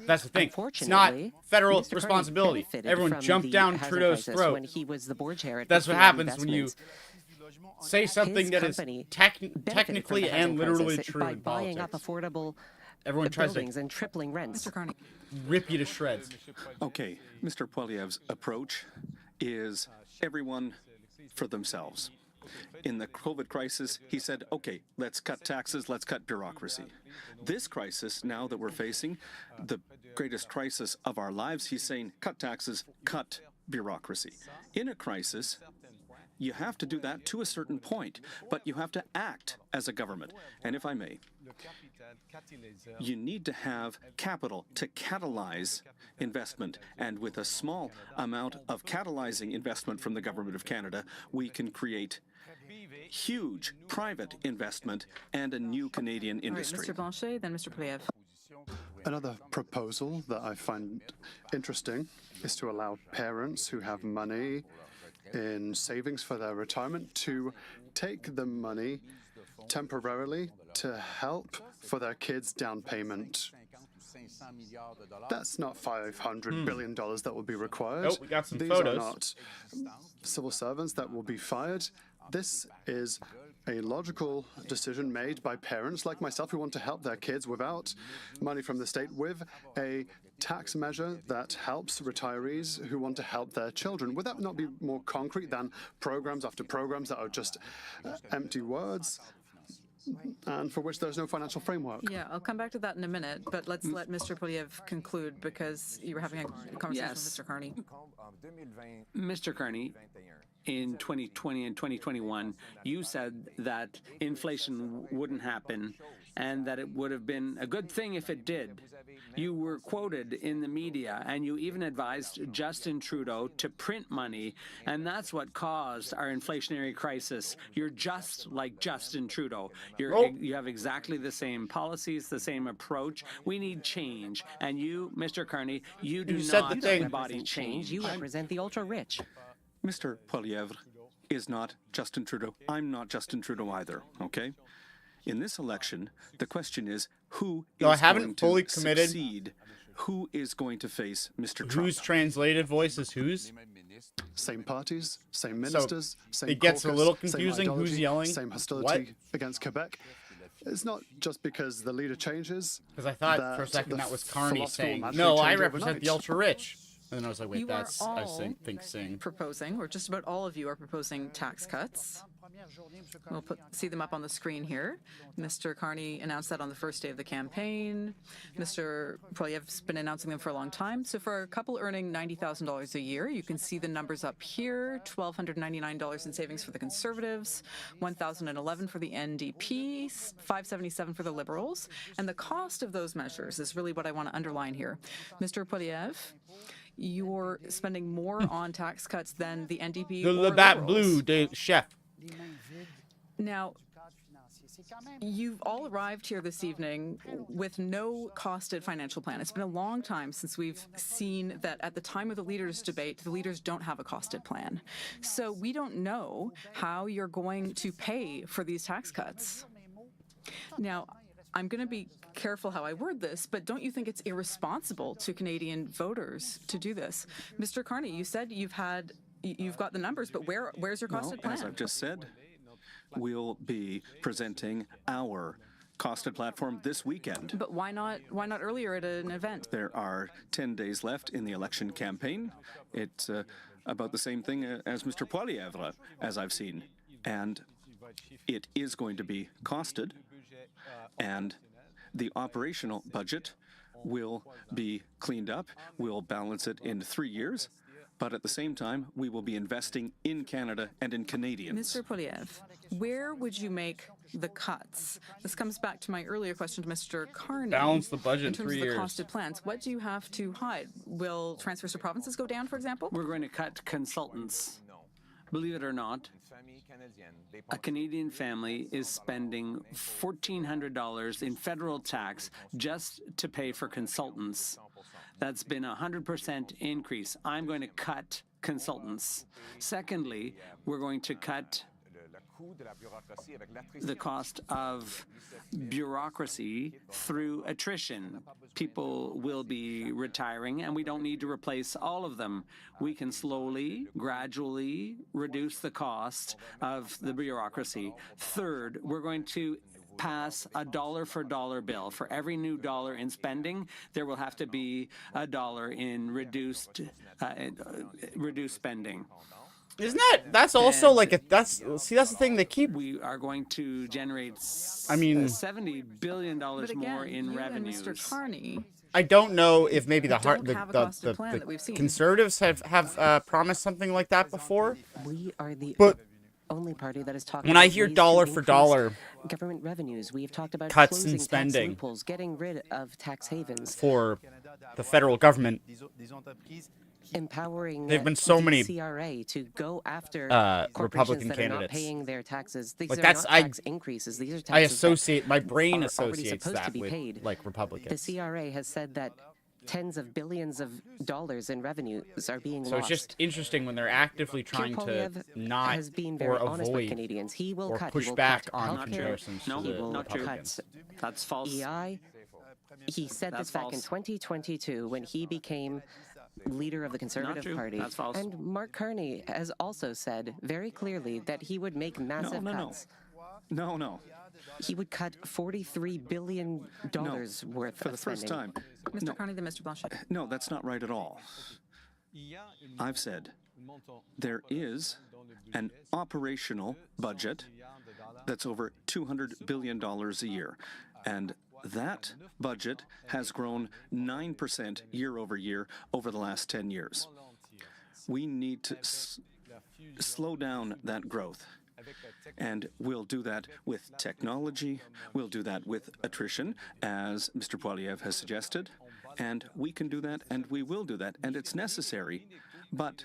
That's the thing. It's not Unfortunately, federal Mr. Carney responsibility. benefited Everyone from jumped the down housing Trudeau's crisis throat. when he was the board chair at That's what Brookfield happens when you Investments. say something His that is company benefited technically from the housing and literally crisis true by in buying up politics. affordable Everyone tries buildings to and tripling rents. Mr. Carney. rip you to shreds. Okay, Mr. Poilievre's approach is everyone for themselves. In the COVID crisis, he said, okay, let's cut taxes, let's cut bureaucracy. This crisis, now that we're facing the greatest crisis of our lives, he's saying, cut taxes, cut bureaucracy. In a crisis, you have to do that to a certain point, but you have to act as a government. And if I may, you need to have capital to catalyze investment. And with a small amount of catalyzing investment from the Government of Canada, we can create huge private investment and a new Canadian All right, industry. Mr. Blanchet, then Mr. Poilievre. Another proposal that I find interesting is to allow parents who have money in savings for their retirement to take the money temporarily to help for their kids' down payment. That's not $500 billion that will be required. Nope, we got some These photos. are not civil servants that will be fired. This is a logical decision made by parents like myself who want to help their kids without money from the state, with a tax measure that helps retirees who want to help their children. Would that not be more concrete than programs after programs that are just empty words? and for which there's no financial framework. Yeah, I'll come back to that in a minute, but let's let Mr. Polyev conclude because you were having a conversation with Mr. Carney. Mr. Carney, in 2020 and 2021, you said that inflation wouldn't happen and that it would have been a good thing if it did. You were quoted in the media, and you even advised Justin Trudeau to print money, and that's what caused our inflationary crisis. You're just like Justin Trudeau. You have exactly the same policies, the same approach. We need change, and you, Mr. Carney, you do not embody change. You represent the ultra-rich. Mr. Poilievre is not Justin Trudeau. I'm not Justin Trudeau either, okay? In this election, the question is who is going to succeed? Who is going to face Mr. Trump? Whose translated voice is whose? Same parties, same ministers, same it gets caucus, a little confusing who's yelling. Same hostility against Quebec. It's not just because the leader changes. Because I thought for a second that was Carney saying, no, I represent the ultra-rich. And then I was like, wait, you that's, I think Singh. Proposing, or just about all of you are proposing tax cuts. We'll see them up on the screen here. Mr. Carney announced that on the first day of the campaign. Mr. Poilievre's been announcing them for a long time. So for a couple earning $90,000 a year, you can see the numbers up here. $1,299 in savings for the Conservatives, $1,011 for the NDP, $577 for the Liberals. And the cost of those measures is really what I want to underline here. Mr. Poilievre, you're spending more on tax cuts than the NDP or Bat Liberals. Blue, the chef. Now, you've all arrived here this evening with no costed financial plan. It's been a long time since we've seen that at the time of the leaders' debate, the leaders don't have a costed plan. So we don't know how you're going to pay for these tax cuts. Now, I'm going to be careful how I word this, but don't you think it's irresponsible to Canadian voters to do this? Mr. Carney, you said you've got the numbers, but where's your costed plan? As I've just said, we'll be presenting our costed platform this weekend. But why not earlier at an event? There are 10 days left in the election campaign. It's about the same thing as Mr. Poilievre, as I've seen. And it is going to be costed, and the operational budget will be cleaned up. We'll balance it in 3 years, but at the same time, we will be investing in Canada and in Canadians. Mr. Poilievre, where would you make the cuts? This comes back to my earlier question to Mr. Carney. Balance the budget in terms 3 of the years. costed plans. What do you have to hide? Will transfers to provinces go down, for example? We're going to cut consultants. Believe it or not, a Canadian family is spending $1,400 in federal tax just to pay for consultants. That's been a 100% increase. I'm going to cut consultants. Secondly, we're going to cut the cost of bureaucracy through attrition. People will be retiring, and we don't need to replace all of them. We can slowly, gradually reduce the cost of the bureaucracy. Third, we're going to pass a dollar-for-dollar bill. For every new dollar in spending, there will have to be a dollar in reduced spending. Isn't that's also like that's the thing they keep. We are going to generate $70 billion more in revenues. Mr. Carney, I don't know if maybe the Conservatives have promised something like that before. We are the only party that is talking. When I hear dollar for dollar government revenues, we have talked about cuts in spending, tax loopholes, getting rid of tax havens for the federal government. Empowering There've been so many CRA to go after Republican that candidates are not paying their taxes. These like are that's, not tax increases. These are taxes I associate my brain are associates that to be with paid. Like Republicans. The CRA has said that tens of billions of dollars in revenues are being lost. So it's just interesting when they're actively trying to not has been very or honest avoid with Canadians. He will or cut, push he will back cut on healthcare, comparisons No, to the not true. Republicans. That's false. EI. He said That's this back false. in 2022 when he became leader of the Conservative Party. That's false. And Mark Carney has also said very clearly that he would make massive cuts. No. He would cut $43 billion worth for of the first spending. time. Mr. Carney, then Mr. Blanchet. No, that's not right at all. I've said there is an operational budget that's over $200 billion a year. And that budget has grown 9% year over year over the last 10 years. We need to slow down that growth. And we'll do that with technology, we'll do that with attrition, as Mr. Poilievre has suggested, and we can do that, and we will do that, and it's necessary, but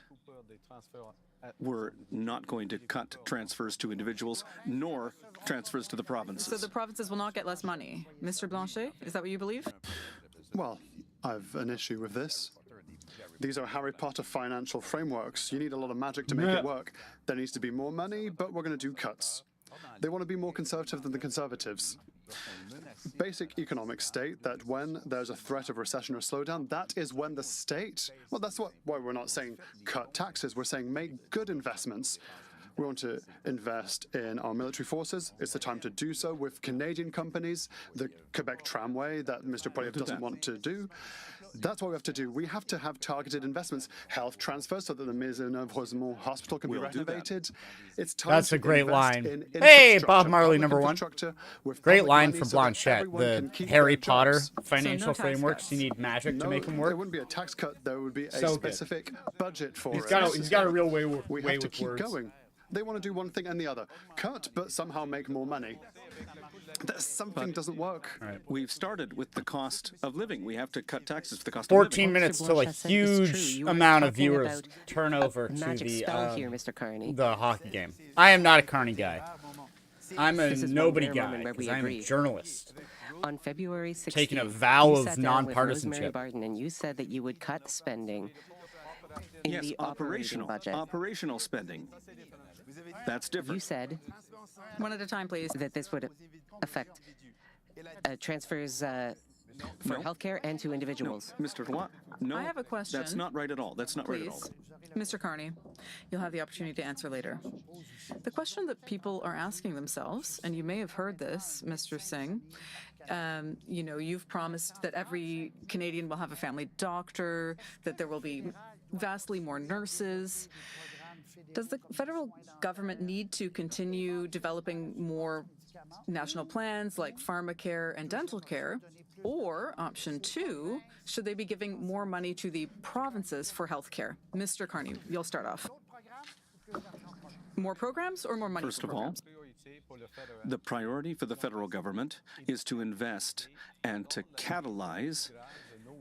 we're not going to cut transfers to individuals, nor transfers to the provinces. So the provinces will not get less money. Mr. Blanchet, is that what you believe? Well, I've an issue with this. These are Harry Potter financial frameworks. You need a lot of magic to make it work. There needs to be more money, but we're going to do cuts. They want to be more conservative than the Conservatives. Basic economics state that when there's a threat of recession or slowdown, that is when the state, well, that's why we're not saying cut taxes, we're saying make good investments. We want to invest in our military forces. It's the time to do so with Canadian companies, the Quebec tramway that Mr. Poilievre doesn't want to do. That's what we have to do. We have to have targeted investments, health transfers so that the Maisonneuve-Rosemont Hospital can be renovated. It's time That's to a great invest line. in Hey, Bob Marley, public #1. with Great public line money from so that Blanchette. everyone The can keep Harry their Potter jobs. financial tax frameworks. cuts. You need magic to make them There work. wouldn't be a tax cut. There would be a So good. specific budget for He's it. got a real way We with have to keep words. going. They want to do one thing and the other. Cut, but somehow make more money. Something doesn't work. Right. We've started with the cost of living. We have to cut taxes for the cost of living. 14 minutes till a huge amount of viewers turn over to the hockey game. I am not a Carney guy. I'm a nobody guy because I'm a journalist. On February 16th, taking a vow of nonpartisanship. nonpartisanship. And you said that you would cut spending in Yes, the operating budget. operational spending. That's different. You said One at a time, please. that this would affect transfers for healthcare and to individuals. Mr. Roy, no, I have a question. That's not right at all. That's not right at all. Please. Mr. Carney, you'll have the opportunity to answer later. The question that people are asking themselves, and you may have heard this, Mr. Singh, you know, you've promised that every Canadian will have a family doctor, that there will be vastly more nurses. Does the federal government need to continue developing more national plans like pharmacare and dental care? Or, option 2, should they be giving more money to the provinces for health care? Mr. Carney, you'll start off. More programs or more money? First for of all, programs? the priority for the federal government is to invest and to catalyze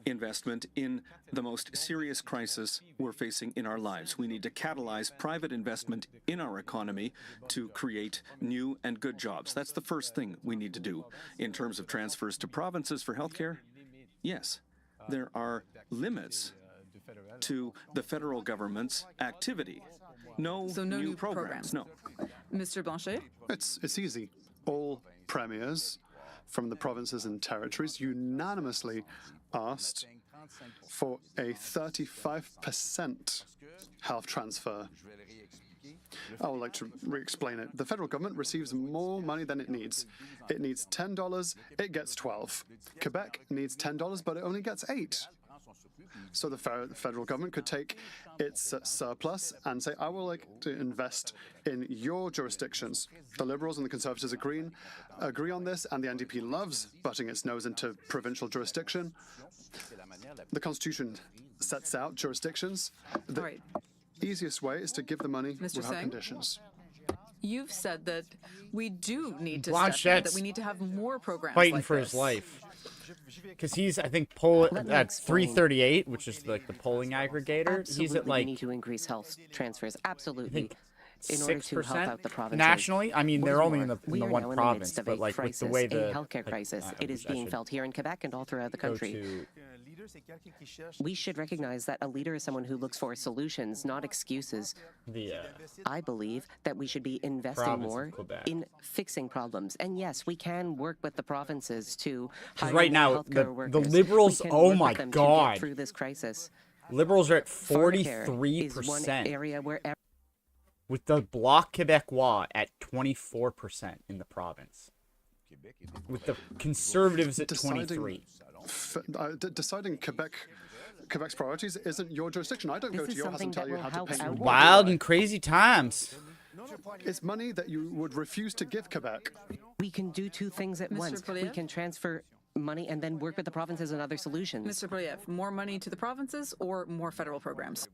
investment in the most serious crisis we're facing in our lives. We need to catalyze private investment in our economy to create new and good jobs. That's the first thing we need to do. In terms of transfers to provinces for healthcare, yes, there are limits to the federal government's activity. No, So no new new programs. No. Mr. Blanchet? It's easy. All premiers from the provinces and territories unanimously asked for a 35% health transfer. I would like to re-explain it. The federal government receives more money than it needs. It needs $10, it gets $12. Quebec needs $10, but it only gets $8. So the federal government could take its surplus and say, I would like to invest in your jurisdictions. The Liberals and the Conservatives agree on this, and the NDP loves butting its nose into provincial jurisdiction. The Constitution sets out jurisdictions. The easiest way is to give the money Mr. without Singh? conditions. You've said that we do need to Blanchette's step in, that we need to have more programs fighting like for this. his life. Because he's, I think, at 338, which is like the polling aggregator. Absolutely, He's at like we need to increase health transfers. Absolutely. In order to help 6% out the provinces. nationally. I mean, they're only in the We are one now province, in the midst of but a like crisis, with the way the a healthcare crisis. It is being felt here in Quebec and all throughout the country. We should recognize that a leader is someone who looks for solutions, not excuses. I believe that we should be investing Province of more Quebec. in fixing problems. And yes, we can work with the provinces to Because hire right more now, healthcare the workers. Liberals, We can oh work my with them to God. get through this crisis. Liberals are at Pharmacare is one 43%, area where with the Bloc Québécois at 24% in the province, with the Conservatives at 23%. Deciding Quebec Quebec's priorities isn't your jurisdiction. I don't go to your house and tell you how to pay your water. Wild and crazy times. It's money that you would refuse to give Quebec. We can do two things at once. We can transfer money and then work with the provinces on other solutions. Mr. Poilievre, more money to the provinces or more federal programs?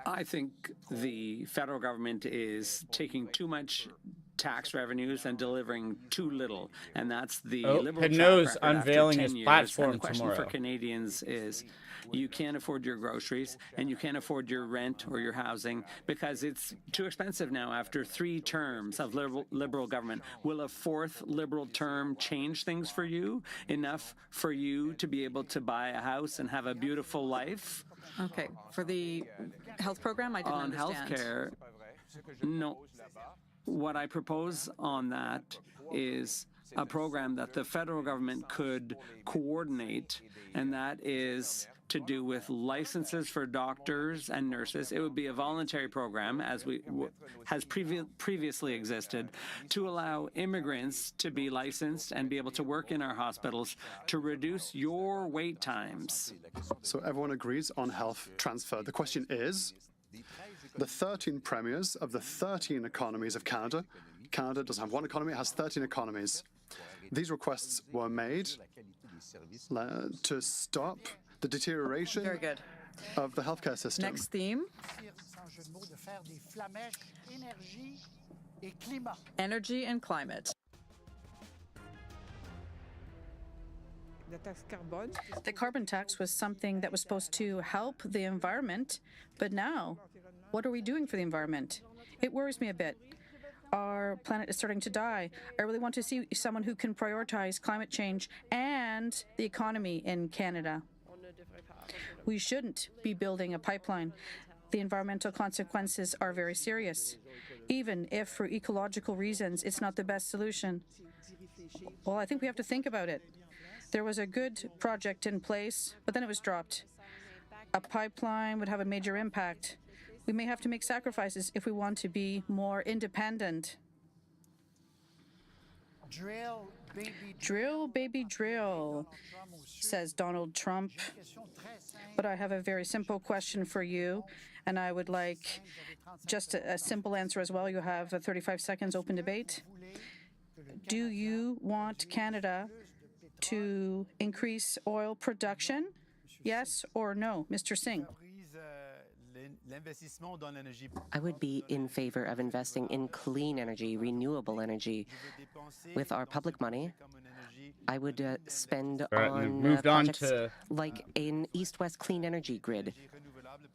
I think the federal government is taking too much tax revenues and delivering too little, and that's the Liberal Pedneau's track record unveiling after 10 his years. platform And the question tomorrow. for Canadians is, you can't afford your groceries and you can't afford your rent or your housing because it's too expensive now after 3 terms of liberal government. Will a 4th liberal term change things for you enough for you to be able to buy a house and have a beautiful life? Okay, for the health program, I didn't On understand. healthcare, no. What I propose on that is a program that the federal government could coordinate, and that is to do with licenses for doctors and nurses. It would be a voluntary program, as has previously existed, to allow immigrants to be licensed and be able to work in our hospitals to reduce your wait times. So everyone agrees on health transfer. The question is, the 13 premiers of the 13 economies of Canada. Canada doesn't have one economy, it has 13 economies. These requests were made to stop the deterioration of the healthcare system. Next theme. Energy and climate. The carbon tax was something that was supposed to help the environment, but now, what are we doing for the environment? It worries me a bit. Our planet is starting to die. I really want to see someone who can prioritize climate change and the economy in Canada. We shouldn't be building a pipeline. The environmental consequences are very serious. Even if for ecological reasons it's not the best solution. Well, I think we have to think about it. There was a good project in place, but then it was dropped. A pipeline would have a major impact. We may have to make sacrifices if we want to be more independent. Drill, baby, drill, says Donald Trump. But I have a very simple question for you, and I would like just a simple answer as well. You have 35 seconds open debate. Do you want Canada to increase oil production? Yes or no? Mr. Singh. I would be in favor of investing in clean energy, renewable energy. With our public money, I would spend on projects like an east-west clean energy grid.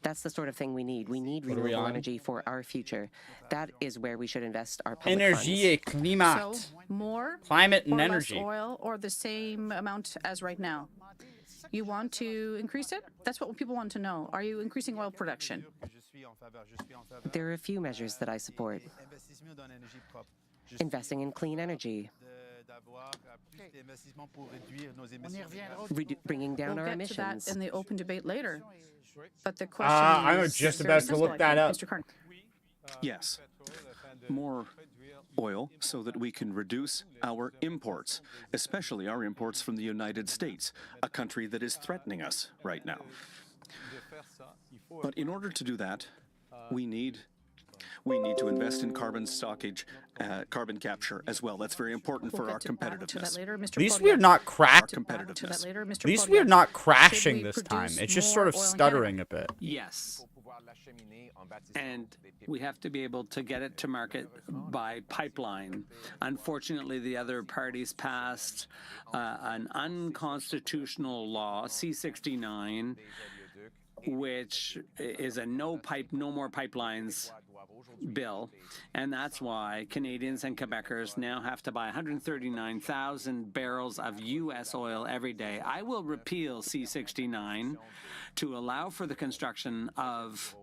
That's the sort of thing we need. We need renewable energy for our future. That is where we should invest our public Energy et climat. So more climate and or energy. Less oil, or the same amount as right now? You want to increase it? That's what people want to know. Are you increasing oil production? There are a few measures that I support. Investing in clean energy. Bringing down our emissions. We'll get to that in the open debate later. But the question I is was just about to look that up. Mr. Carn. Yes. More oil so that we can reduce our imports, especially our imports from the United States, a country that is threatening us right now. But in order to do that, we need to invest in carbon stockage, carbon capture as well. That's very important for our competitiveness. At least we're not At least we're not crashing this time. It's just sort of stuttering a bit. Yes. And we have to be able to get it to market by pipeline. Unfortunately, the other parties passed an unconstitutional law, C-69, which is a no more pipelines bill, and that's why Canadians and Quebecers now have to buy 139,000 barrels of U.S. oil every day. I will repeal C-69 to allow for the construction of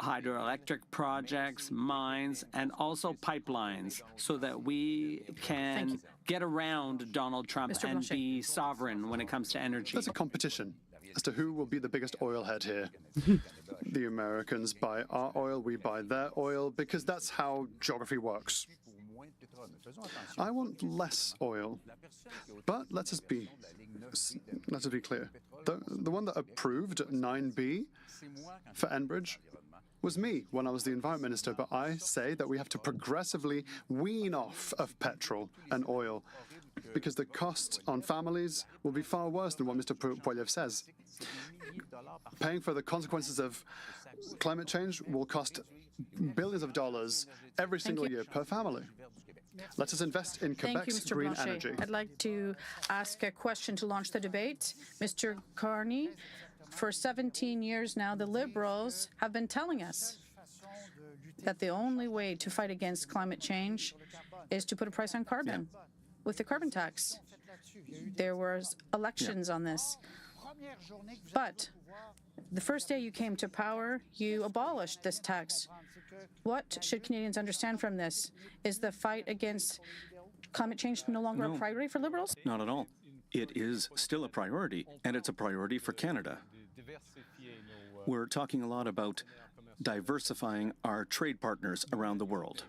hydroelectric projects, mines, and also pipelines so that we can get around Donald Trump and be sovereign when it comes to energy. There's a competition as to who will be the biggest oil head here. The Americans buy our oil, we buy their oil, because that's how geography works. I want less oil, but let us be clear. The one that approved 9B for Enbridge was me when I was the Environment Minister, but I say that we have to progressively wean off of petrol and oil because the cost on families will be far worse than what Mr. Poilievre says. Paying for the consequences of climate change will cost billions of dollars every single year per family. Let us invest in Quebec's green energy. I'd like to ask a question to launch the debate. Mr. Carney, for 17 years now, the Liberals have been telling us that the only way to fight against climate change is to put a price on carbon with the carbon tax. There were elections on this. But the first day you came to power, you abolished this tax. What should Canadians understand from this? Is the fight against climate change no longer a priority for Liberals? Not at all. It is still a priority, and it's a priority for Canada. We're talking a lot about diversifying our trade partners around the world.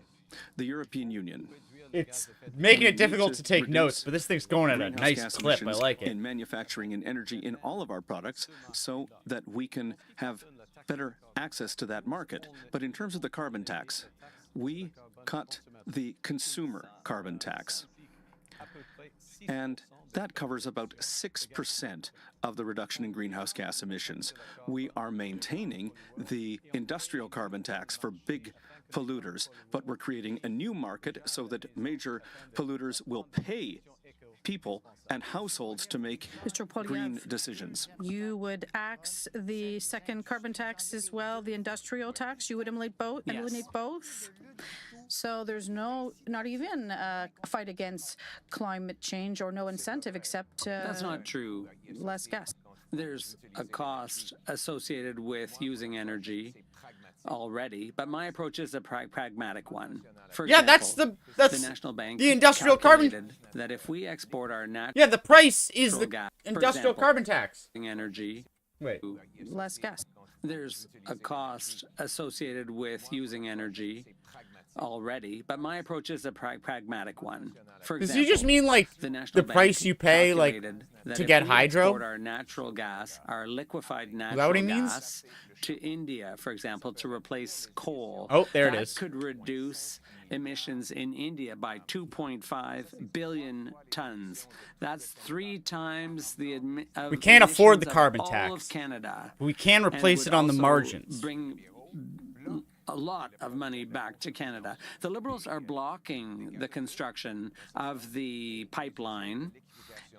The European Union. It's making it difficult to take notes, but this thing's going at a nice clip. I like it. In manufacturing and energy in all of our products so that we can have better access to that market. But in terms of the carbon tax, we cut the consumer carbon tax. And that covers about 6% of the reduction in greenhouse gas emissions. We are maintaining the industrial carbon tax for big polluters, but we're creating a new market so that major polluters will pay people and households to make green decisions. You would axe the second carbon tax as well, the industrial tax? You would eliminate both? Yes. Eliminate both? So there's not even a fight against climate change or no incentive except That's not true. less gas. There's a cost associated with using energy already, but my approach is a pragmatic one. For example, that's the National Bank the industrial carbon. That if we export our natural Yeah, the price is the gas, industrial carbon tax. Energy. Wait. Less gas. There's a cost associated with using energy already, but my approach is a pragmatic one. For Does example, he just mean like the price you pay like to get hydro? Our natural gas, our liquified natural that what he gas to India, for example, to replace coal. Oh, there it that is. Could reduce emissions in India by 2.5 billion tons. That's 3 times the we can't afford the carbon all tax. Of Canada. We can replace it on the margins. Bring a lot of money back to Canada. The Liberals are blocking the construction of the pipeline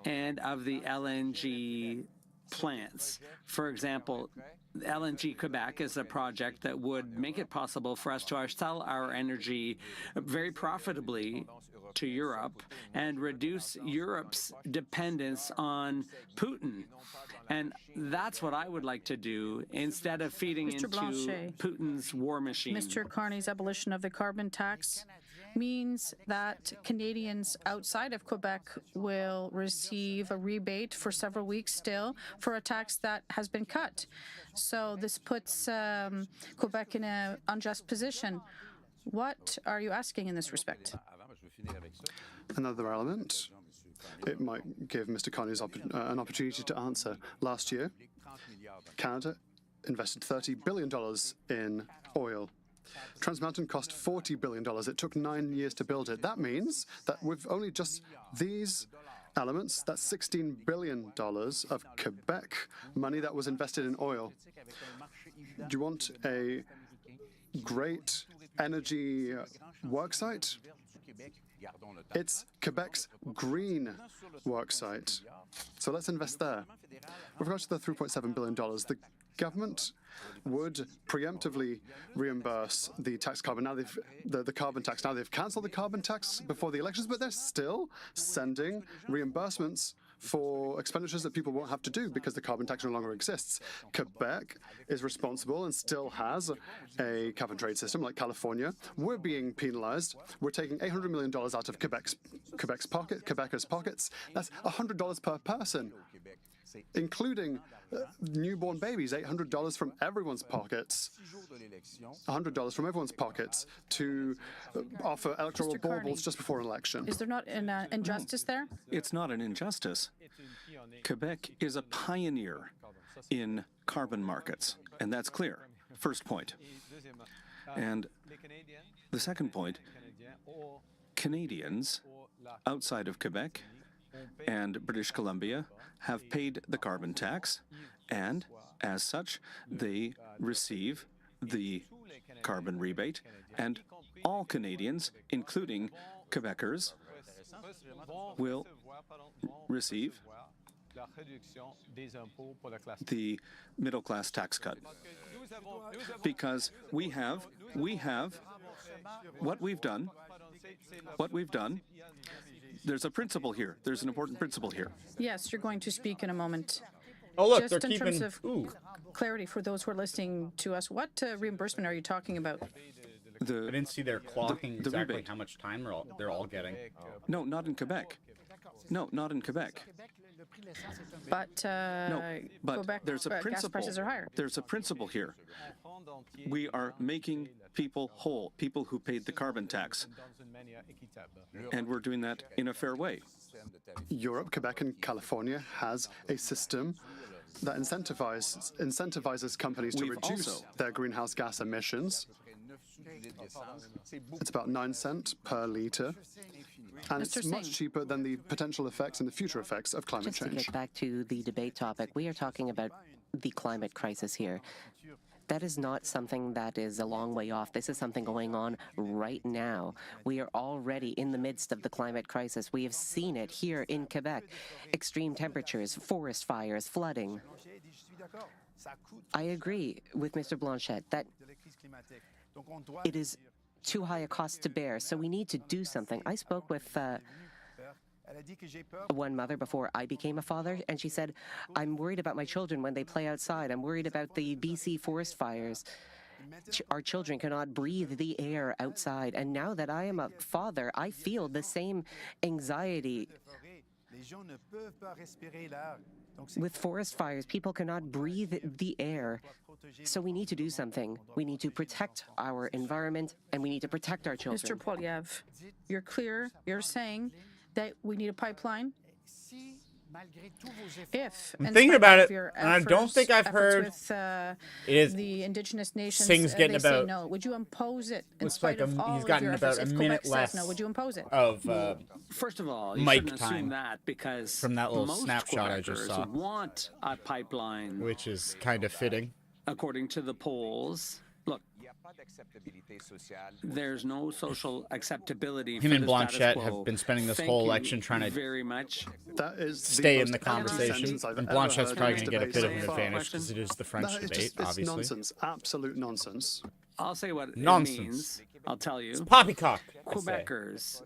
and of the LNG plants. For example, LNG Quebec is a project that would make it possible for us to sell our energy very profitably to Europe and reduce Europe's dependence on Putin. And that's what I would like to do instead of feeding into Putin's war machine. Mr. Carney's abolition of the carbon tax means that Canadians outside of Quebec will receive a rebate for several weeks still for a tax that has been cut. So this puts Quebec in an unjust position. What are you asking in this respect? Another element. It might give Mr. Carney an opportunity to answer. Last year, Canada invested $30 billion in oil. Trans Mountain cost $40 billion. It took 9 years to build it. That means that with only just these elements, that's $16 billion of Quebec money that was invested in oil. Do you want a great energy worksite? It's Quebec's green worksite. So let's invest there. With regards to the $3.7 billion, the government would preemptively reimburse the tax carbon. Now the carbon tax. Now they've cancelled the carbon tax before the elections, but they're still sending reimbursements for expenditures that people won't have to do because the carbon tax no longer exists. Quebec is responsible and still has a cap and trade system like California. We're being penalized. We're taking $800 million out of Quebecers' pockets. That's $100 per person. including newborn babies, $800 from everyone's pockets, $100 from everyone's pockets to offer electoral baubles just before an election. Is there not an injustice there? It's not an injustice. Quebec is a pioneer in carbon markets, and that's clear. First point. And the second point, Canadians outside of Quebec and British Columbia have paid the carbon tax, and as such, they receive the carbon rebate, and all Canadians, including Quebecers, will receive the middle-class tax cut. Because we have what we've done, there's a principle here. There's an important principle here. Yes, you're going to speak in a moment. Oh, look, Just they're in keeping... terms of clarity for those who are listening to us, what reimbursement are you talking about? I didn't see their clocking the exactly rebate. how much time they're all getting. No, not in Quebec. No, not in Quebec. But, But Quebec, there's a gas principle. prices are higher. There's a principle here. We are making people whole, people who paid the carbon tax. And we're doing that in a fair way. Europe, Quebec, and California has a system that incentivizes companies to reduce their greenhouse gas emissions. It's about 9 cents per litre, and it's much cheaper than the potential effects and the future effects of climate change. Just to get back to the debate topic, we are talking about the climate crisis here. That is not something that is a long way off. This is something going on right now. We are already in the midst of the climate crisis. We have seen it here in Quebec. Extreme temperatures, forest fires, flooding. I agree with Mr. Blanchet that it is too high a cost to bear, so we need to do something. I spoke with one mother before I became a father, and she said, I'm worried about my children when they play outside. I'm worried about the BC forest fires. Our children cannot breathe the air outside. And now that I am a father, I feel the same anxiety. With forest fires, people cannot breathe the air. So we need to do something. We need to protect our environment, and we need to protect our children. Mr. Poilievre, you're clear. You're saying that we need a pipeline. If I'm thinking about it, and I don't think I've heard with, it is the indigenous nations, Sing's getting they about, say no. Would you impose it in looks spite like of all he's of gotten your about efforts? a If minute Quebec less says no, would you impose it? of First of all, you mic shouldn't time assume that, because from that little most snapshot I just Quebecers saw, want a pipeline, which is kind of fitting. according to the polls. Look, there's no social acceptability Him for and the Blanchet status quo. have been spending this Thank whole you election trying to very much. That is stay in most the elegant conversation, sentence I've and ever Blanchet's heard probably in going to get a this bit of debate an so far. advantage because it is the French It's debate, it's obviously. nonsense, absolute nonsense. I'll say what Nonsense. it means. I'll tell you. It's poppycock. I say. Quebecers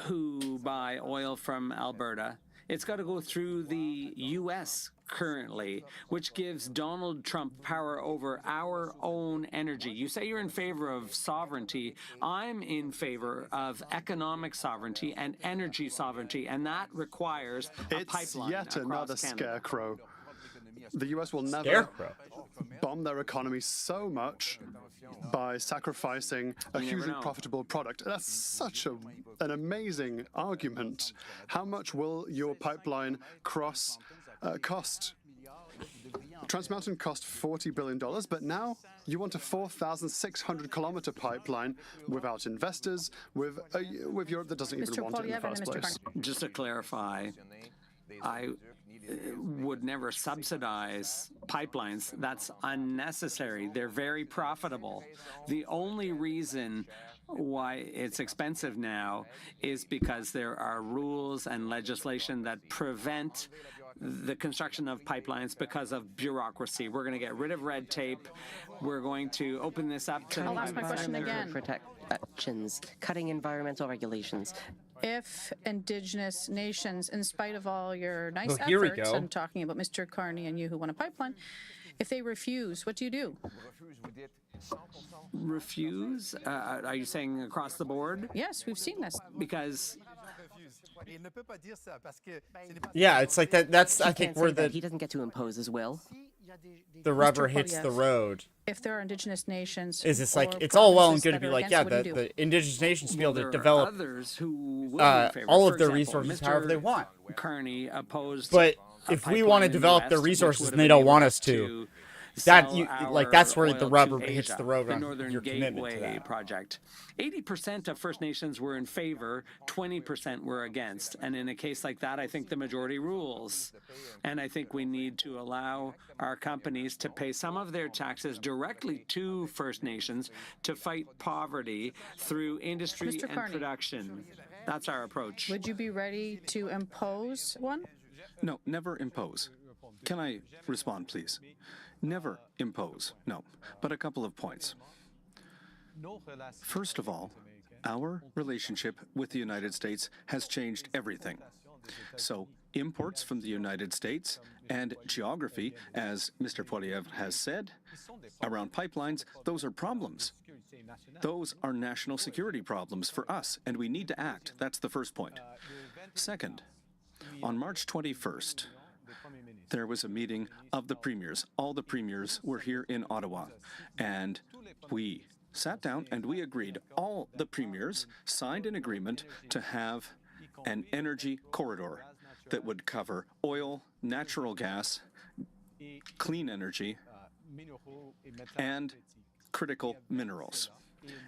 who buy oil from Alberta, it's got to go through the U.S. currently, which gives Donald Trump power over our own energy. You say you're in favor of sovereignty. I'm in favor of economic sovereignty and energy sovereignty, and that requires a It's pipeline yet across another Canada. scarecrow. The US will never Scarecrow. bomb their economy so much by sacrificing a You never hugely know. profitable product. That's such an amazing argument. How much will your pipeline cost? Trans Mountain cost $40 billion, but now you want a 4,600-kilometer pipeline without investors, with Europe that doesn't even Mr. want it in the Poilievre and first Mr. place. Just to clarify, I would never subsidize pipelines. That's unnecessary. They're very profitable. The only reason why it's expensive now is because there are rules and legislation that prevent the construction of pipelines because of bureaucracy. We're going to get rid of red tape. We're going to open this up to I'll ask my question again. Protections, cutting environmental regulations. If Indigenous nations, in spite of all your nice here we efforts, go. I'm talking about Mr. Carney and you who want a pipeline, if they refuse, what do you do? Refuse? Are you saying across the board? Yes, we've seen this. Because Yeah, it's like that. That's I think where he doesn't get to impose his will. The rubber hits the road. If there are indigenous nations, is it's like or it's all well and provinces good to that be are like, against, yeah, what do you do? the indigenous nations to be able to There are develop others who will be in favor. all For of their example, resources Mr. however they want. Carney opposed But a if we want to pipeline in the develop West, their which resources would and they have don't enabled want us us to, sell that's where our the oil rubber to hits Asia, the road the on Northern your commitment to Gateway that. project. 80% of First Nations were in favor, 20% were against. And in a case like that, I think the majority rules. And I think we need to allow our companies to pay some of their taxes directly to First Nations to fight poverty through industry Mr. and Carney. production. That's our approach. Would you be ready to impose one? No, never impose. Can I respond, please? Never impose, no. But a couple of points. First of all, our relationship with the United States has changed everything. So, imports from the United States and geography, as Mr. Poilievre has said, around pipelines, those are problems. Those are national security problems for us, and we need to act. That's the first point. Second, on March 21st, there was a meeting of the premiers. All the premiers were here in Ottawa, and we sat down and we agreed. All the premiers signed an agreement to have an energy corridor that would cover oil, natural gas, clean energy, and critical minerals.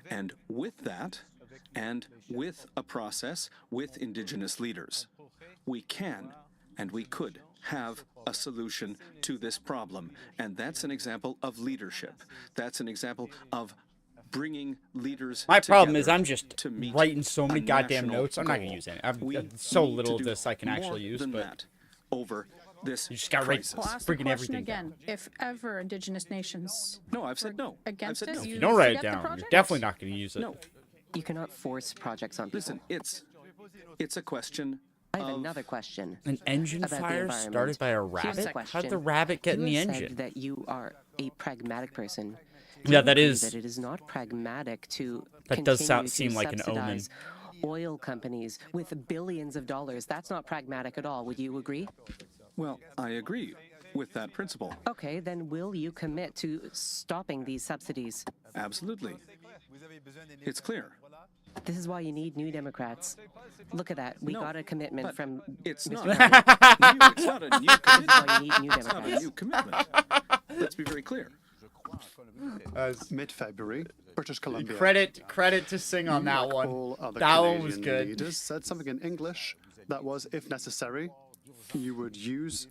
And with that, and with a process with Indigenous leaders, we can and we could have a solution to this problem. And that's an example of leadership. That's an example of bringing leaders My problem is together I'm just to meet writing so many a goddamn national notes. I'm not going goal. to use any. We I've so need little to of do this I can more actually use, than but that over this you just got to write crisis. I'll ask the freaking question everything again. down. If ever indigenous nations No, I've said no. against I've said it, no. If you don't write it forget the down, you're project? definitely not going to use it. No, You cannot force projects on people. listen, it's a question I have of another question. An engine About the fire environment. started by a Here's rabbit? the How'd question. the rabbit get in the You have engine? said that you are a pragmatic person. Yeah, that Agree is. that it is not pragmatic to That does continue to seem like an omen. subsidize oil companies with billions of dollars. That's not pragmatic at all. Would you agree? Well, I agree with that principle. Okay, then will you commit to stopping these subsidies? Absolutely. It's clear. This is why you need New Democrats. Look at that. We No, got a commitment but from It's Mr. not it's not a new This is why commitment. you need New It's not a Democrats. new commitment. Let's be very clear. Mid-February, British Columbia. Credit to Sing on that Like one. all other That one Canadian was good. leaders said something in English that was, if necessary, you would use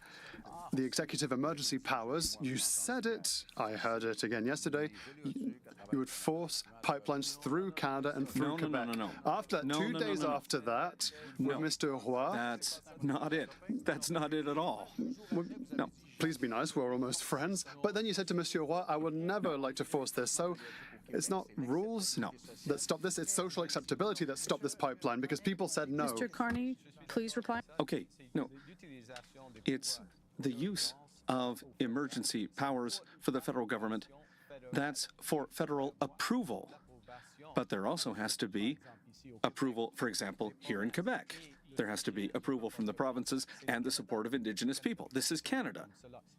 the executive emergency powers. You said it. I heard it again yesterday. You would force pipelines through Canada and through No, no, Quebec. no, no, no. After No, two no, no, days no, no. after that, No. with Mr. Roy, That's not it. That's not it at all. no, please be nice. We're almost friends. But then you said to Monsieur Roy, I would never like to force this. So it's not rules that stop this. It's social acceptability that stopped this pipeline because people said no. Mr. Carney, please reply. Okay, no. It's the use of emergency powers for the federal government. That's for federal approval. But there also has to be approval, for example, here in Quebec. There has to be approval from the provinces and the support of Indigenous people. This is Canada.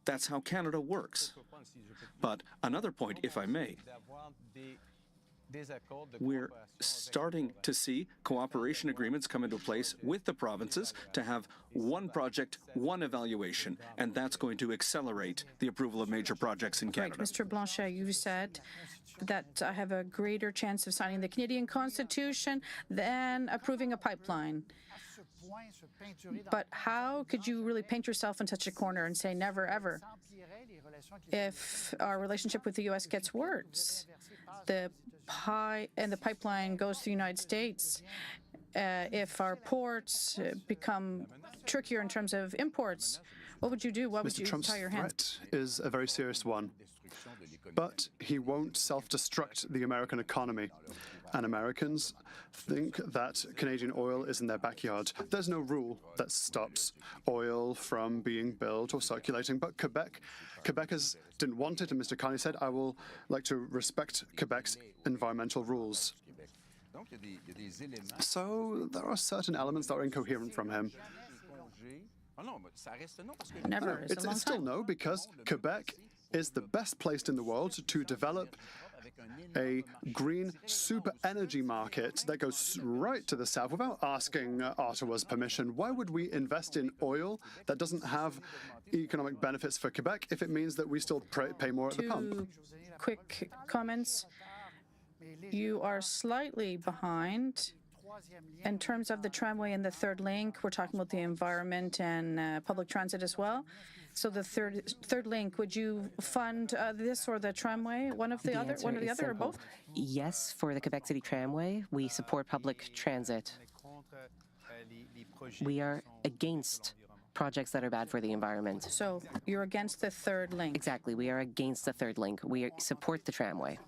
That's how Canada works. But another point, if I may, we're starting to see cooperation agreements come into place with the provinces to have one project, one evaluation, and that's going to accelerate the approval of major projects in Right, Canada. Mr. Blanchet, you said that I have a greater chance of signing the Canadian Constitution than approving a pipeline. But how could you really paint yourself in such a corner and say never, ever? If our relationship with the U.S. gets worse, the pipeline goes to the United States, if our ports become trickier in terms of imports, what would you do? What would Mr. you Trump's tie your hands? threat is a very serious one. But he won't self-destruct the American economy. And Americans think that Canadian oil is in their backyard. There's no rule that stops oil from being built or circulating, but Quebecers didn't want it, and Mr. Carney said, I will like to respect Quebec's environmental rules. So there are certain elements that are incoherent from him. Never. It's still no, because Quebec is the best placed in the world to develop a green super energy market that goes right to the south without asking Ottawa's permission. Why would we invest in oil that doesn't have economic benefits for Quebec if it means that we still pay more at the pump? Two quick comments. You are slightly behind in terms of the tramway and the third link. We're talking about the environment and public transit as well. So the third link, would you fund this or the tramway? One or the other, or both? Yes, for the Quebec City Tramway, we support public transit. We are against projects that are bad for the environment. So you're against the third link? Exactly. We are against the third link. We support the tramway.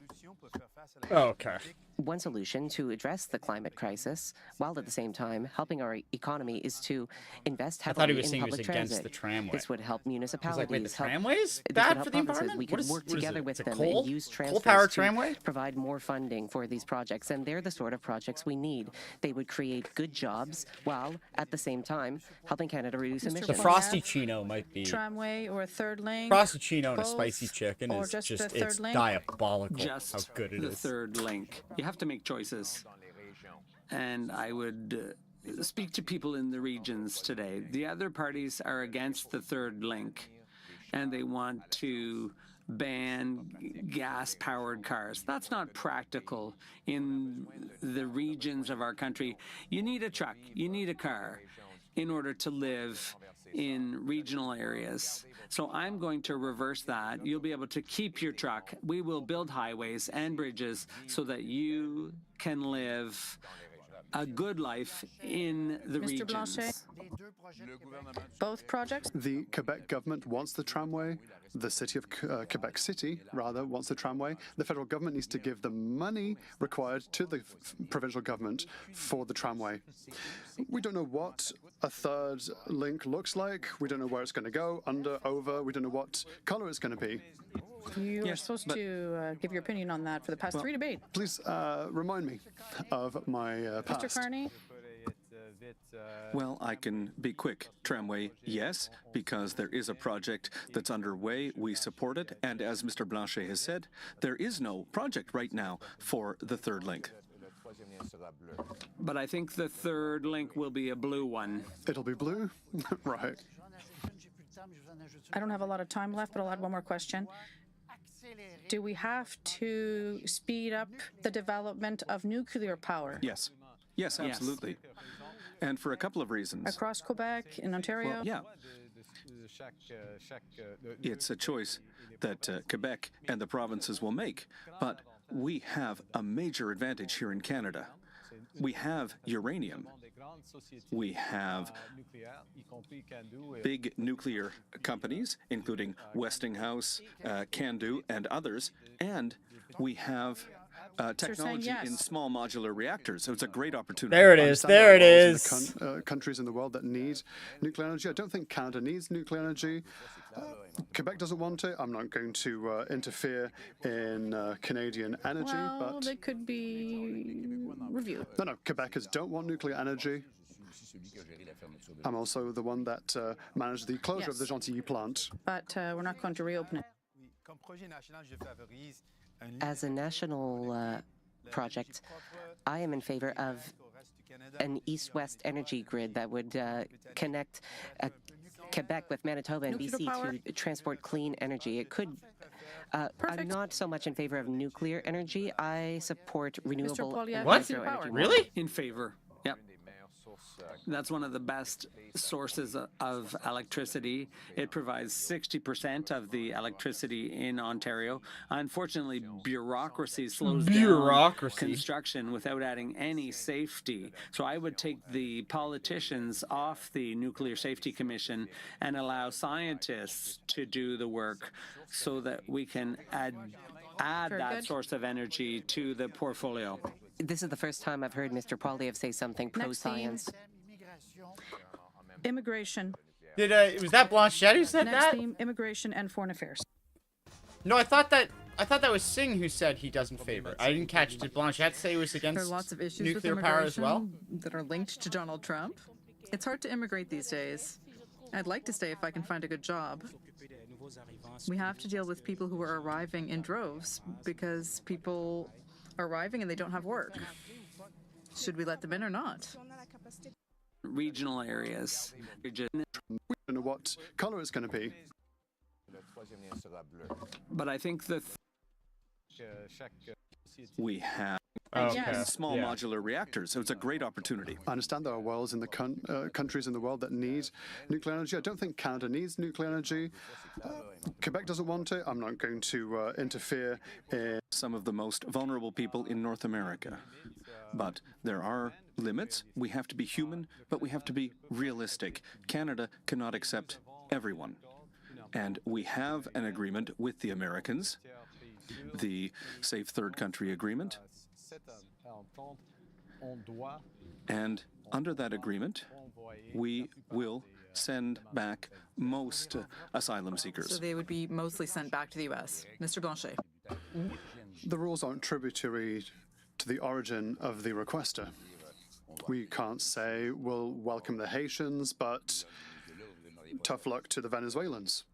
Oh, okay. One solution to address the climate crisis, while at the same time helping our economy, is to invest heavily in public transit. The tramway. This would help municipalities. Wait, the tramway's this bad would help for the provinces. environment? We could work together with them coal? and use Coal-powered transfers tramway? to provide more funding for these projects, and they're the sort of projects we need. They would create good jobs while at the same time helping Canada reduce emissions. The Frosty Chino might be. Tramway or a third link? Frosty Chino and a spicy chicken or is just just, the third it's link? diabolical Just how good it the is. third link. You have to make choices. And I would speak to people in the regions today. The other parties are against the third link, and they want to ban gas-powered cars. That's not practical in the regions of our country. You need a truck, you need a car in order to live in regional areas. So I'm going to reverse that. You'll be able to keep your truck. We will build highways and bridges so that you can live a good life in the Mr. regions. Blanchet? Both projects? The Quebec government wants the tramway. The city of Quebec City, rather, wants the tramway. The federal government needs to give the money required to the provincial government for the tramway. We don't know what a third link looks like. We don't know where it's going to go, under, over. We don't know what color it's going to be. You were supposed to give your opinion on that for the past three debates. Please remind me of my past. Mr. Carney? Well, I can be quick. Tramway, yes, because there is a project that's underway. We support it. And as Mr. Blanchet has said, there is no project right now for the third link. But I think the third link will be a blue one. It'll be blue? Right. I don't have a lot of time left, but I'll add one more question. Do we have to speed up the development of nuclear power? Yes. Yes, absolutely. And for a couple of reasons. Across Quebec, in Ontario? Well, yeah. It's a choice that Quebec and the provinces will make. But we have a major advantage here in Canada. We have uranium. We have big nuclear companies, including Westinghouse, Candu, and others. And we have technology in small modular reactors. So it's a great opportunity. There it is. There it is. Countries in the world that need nuclear energy. I don't think Canada needs nuclear energy. Quebec doesn't want it. I'm not going to interfere in Canadian energy. Well, but they could be reviewed. No, Quebecers don't want nuclear energy. I'm also the one that managed the closure of the Gentilly plant. But we're not going to reopen it. As a national project, I am in favor of an east-west energy grid that would connect Quebec with Manitoba and BC to transport clean energy. It could. I'm not so much in favor of nuclear energy. I support renewable hydroenergy. Really? In favor. Yep. That's one of the best sources of electricity. It provides 60% of the electricity in Ontario. Unfortunately, bureaucracy slows down construction without adding any safety. So I would take the politicians off the Nuclear Safety Commission and allow scientists to do the work so that we can add that source of energy to the portfolio. This is the first time I've heard Mr. Poilievre say something pro-science. Immigration. Was that Blanchet who said Next that? theme, immigration and foreign affairs. No, I thought I thought that was Singh who said he doesn't favor. I didn't catch. Did Blanchet say he was against There are lots of issues nuclear with power as well? that are linked to Donald Trump. It's hard to immigrate these days. I'd like to stay if I can find a good job. We have to deal with people who are arriving in droves because people are arriving and they don't have work. Should we let them in or not? Regional areas. We don't know what color it's going to be. But I think we have small modular reactors, so it's a great opportunity. I understand there are worlds in the countries in the world that need nuclear energy. I don't think Canada needs nuclear energy. Quebec doesn't want it. I'm not going to interfere in some of the most vulnerable people in North America. But there are limits. We have to be human, but we have to be realistic. Canada cannot accept everyone. And we have an agreement with the Americans, the Safe Third Country Agreement. And under that agreement, we will send back most asylum seekers. So they would be mostly sent back to the U.S. Mr. Blanchet. The rules aren't tributary to the origin of the requester. We can't say we'll welcome the Haitians, but tough luck to the Venezuelans.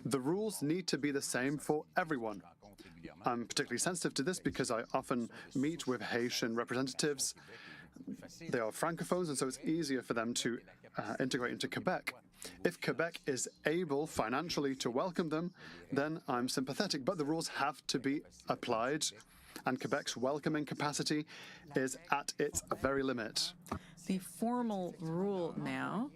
The rules need to be the same for everyone. I'm particularly sensitive to this because I often meet with Haitian representatives. They are francophones, and so it's easier for them to integrate into Quebec. If Quebec is able financially to welcome them, then I'm sympathetic. But the rules have to be applied, and Quebec's welcoming capacity is at its very limit. The formal rule now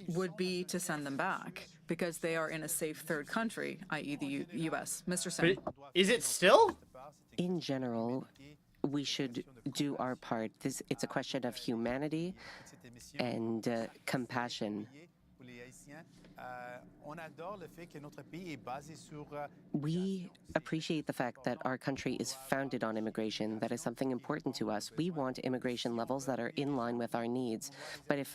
would be to send them back because they are in a safe third country, i.e. the U.S. Mr. Singh. But is it still? In general, we should do our part. It's a question of humanity and compassion. We appreciate the fact that our country is founded on immigration. That is something important to us. We want immigration levels that are in line with our needs. But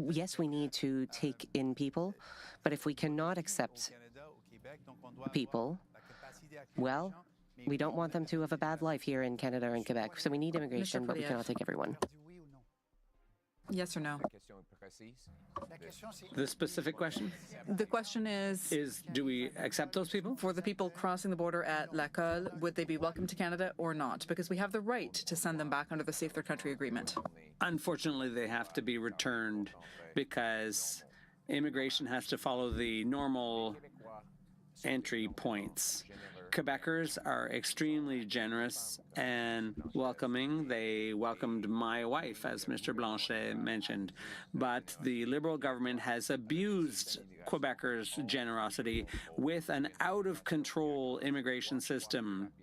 yes, we need to take in people, but if we cannot accept people, well, we don't want them to have a bad life here in Canada or in Quebec. So we need immigration, but we cannot take everyone. Yes or no? the specific question The question is, do we accept those people? for the people crossing the border at La Colle, would they be welcome to Canada or not? Because we have the right to send them back under the Safe Third Country Agreement. Unfortunately, they have to be returned because immigration has to follow the normal entry points. Quebecers are extremely generous and welcoming. They welcomed my wife, as Mr. Blanchet mentioned, but the Liberal government has abused Quebecers' generosity with an out-of-control immigration system.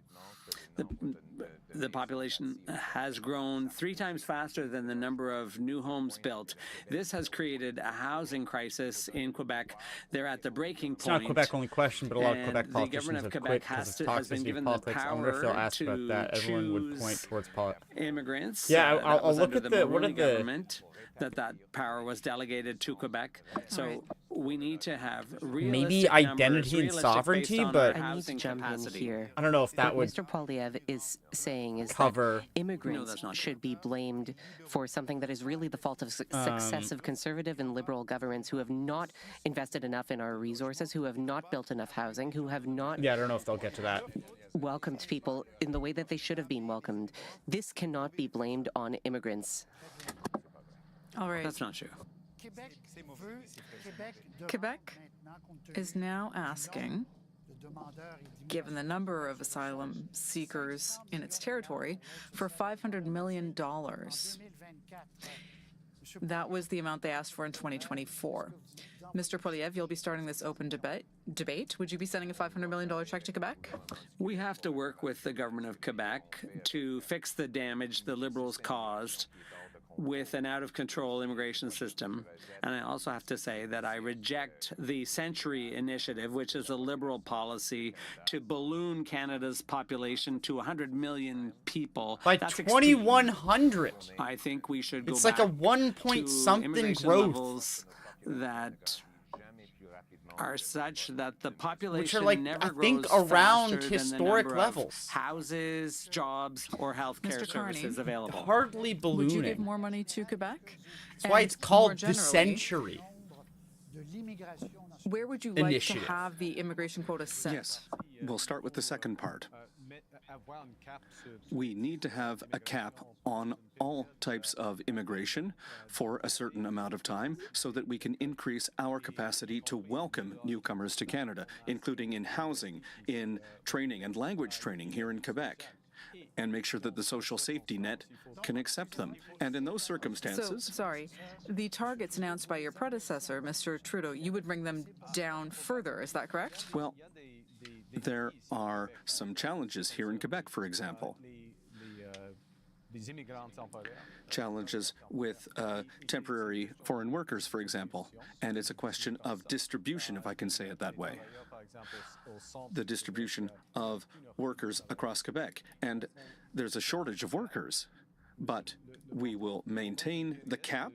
The population has grown 3 times faster than the number of new homes built. This has created a housing crisis in Quebec. They're at the breaking point. It's not a Quebec-only question, but a lot of Quebec the politicians government have of quit Quebec because of has been toxicity given politics. the I wonder if they'll power ask about to that. Everyone would point choose towards immigrants. Yeah, that I'll was look under at the the what are Mulroney the government that power was delegated to Quebec. So we need to have maybe realistic identity numbers, and realistic sovereignty, based on but our I need to housing jump in capacity. here. I don't know if that What would Mr. Poilievre is saying is cover. that immigrants that's not should be blamed for something that is really the fault of successive conservative and liberal governments who have not invested enough in our resources, who have not built enough housing, who have not Yeah, I don't know if they'll get to that. welcomed people in the way that they should have been welcomed. This cannot be blamed on immigrants. All right. That's not true. Quebec is now asking, given the number of asylum seekers in its territory, for $500 million. That was the amount they asked for in 2024. Mr. Poilievre, you'll be starting this open debate. Would you be sending a $500 million check to Quebec? We have to work with the government of Quebec to fix the damage the Liberals caused with an out-of-control immigration system. And I also have to say that I reject the Century Initiative, which is a Liberal policy to balloon Canada's population to 100 million people. By That's 2100. I think we should go It's back like a 1 point to something immigration growth. levels that are such that the population which are like, never I think, grows around faster than the historic number levels. Of houses, jobs, or healthcare Mr. Carney, services available. Hardly ballooning. Would you give more money to Quebec? That's why And it's called more the generally, century Where would you like initiative. to have the immigration quota set? Yes, we'll start with the second part. We need to have a cap on all types of immigration for a certain amount of time so that we can increase our capacity to welcome newcomers to Canada, including in housing, in training and language training here in Quebec, and make sure that the social safety net can accept them. And in those circumstances... So, sorry, the targets announced by your predecessor, Mr. Trudeau, you would bring them down further, is that correct? Well, there are some challenges here in Quebec, for example. Challenges with temporary foreign workers, for example. And it's a question of distribution, if I can say it that way. The distribution of workers across Quebec. And there's a shortage of workers. But we will maintain the cap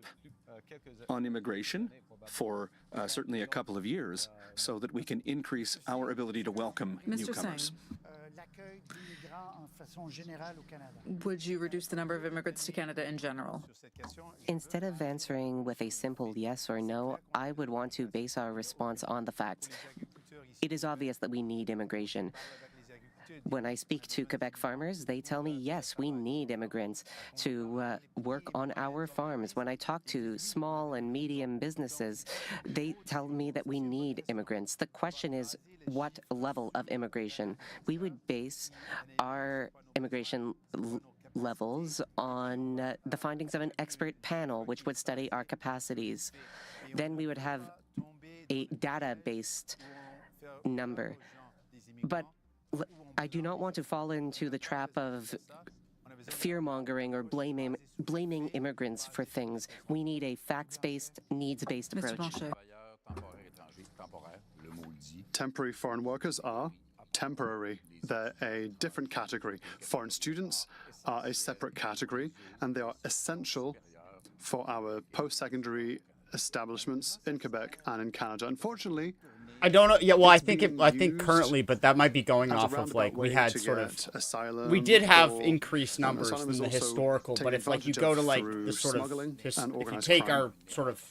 on immigration for certainly a couple of years so that we can increase our ability to welcome newcomers. Would you reduce the number of immigrants to Canada in general? Instead of answering with a simple yes or no, I would want to base our response on the facts. It is obvious that we need immigration. When I speak to Quebec farmers, they tell me, yes, we need immigrants to work on our farms. When I talk to small and medium businesses, they tell me that we need immigrants. The question is, what level of immigration? We would base our immigration levels on the findings of an expert panel, which would study our capacities. Then we would have a data-based number. But I do not want to fall into the trap of fear-mongering or blaming immigrants for things. We need a facts-based, needs-based approach. Francais. Temporary foreign workers are temporary. They're a different category. Foreign students are a separate category, and they are essential for our post-secondary establishments in Quebec and in Canada. Unfortunately, I don't know. Yeah, well, I think currently, but that might be going off of like we had sort of asylum. We did have increased numbers in the historical, but if like you go to like the sort of if you take our sort of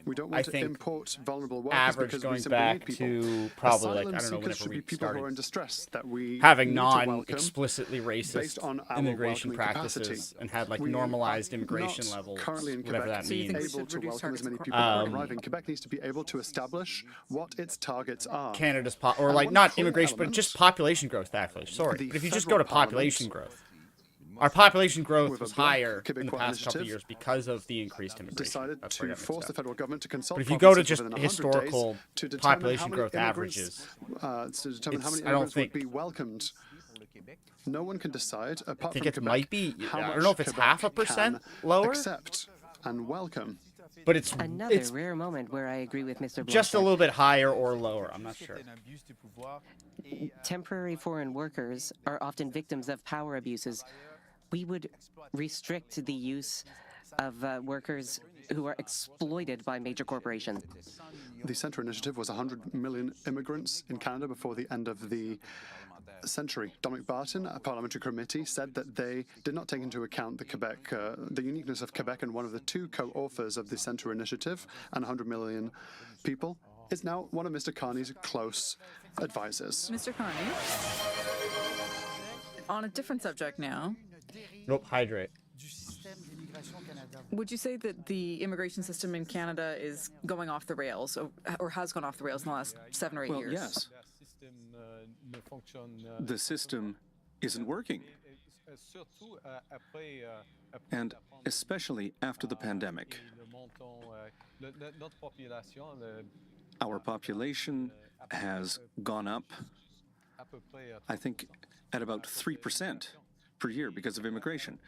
we don't want to import vulnerable workers average because going we simply back need people. to probably Asylum like I don't know seekers whenever should we be people who are in started distress that we having need to welcome non-explicitly based racist on our immigration welcoming practices capacity. and had like We normalized are immigration not levels, currently in whatever Quebec that means. able to welcome as many people accordingly. that are arriving. Quebec needs to be able to establish what its targets are. Canada's or And like one not clear immigration, but element, just population growth. Actually, sorry, the but if you just federal go to population parliament, growth. Our population growth with a was bloc higher in the Québécois past couple of initiative, years because of the increased immigration. decided That's where I to got mixed force up. the federal government to consult But if you go to provinces just within 100 historical days to determine how population many growth immigrants, averages, to determine how many I don't immigrants would think- be welcomed. No one can decide, apart I think from it Quebec, might be. how I much don't know if it's Quebec 0.5% can lower, accept and welcome. but it's Another it's rare moment where I agree with Mr. just a Blanchet. little bit higher or lower. I'm not sure. Temporary foreign workers are often victims of power abuses. We would restrict the use of workers who are exploited by major corporations. The Centre Initiative was 100 million immigrants in Canada before the end of the century. Dominic Barton, a parliamentary committee, said that they did not take into account the uniqueness of Quebec, and one of the two co-authors of the Centre Initiative and 100 million people is now one of Mr. Carney's close advisors. Mr. Carney, on a different subject now, Nope, hydrate. would you say that the immigration system in Canada is going off the rails or has gone off the rails in the last 7 or 8 Well, years? yes. The system isn't working. And especially after the pandemic. Our population has gone up, I think, at about 3% per year because of immigration.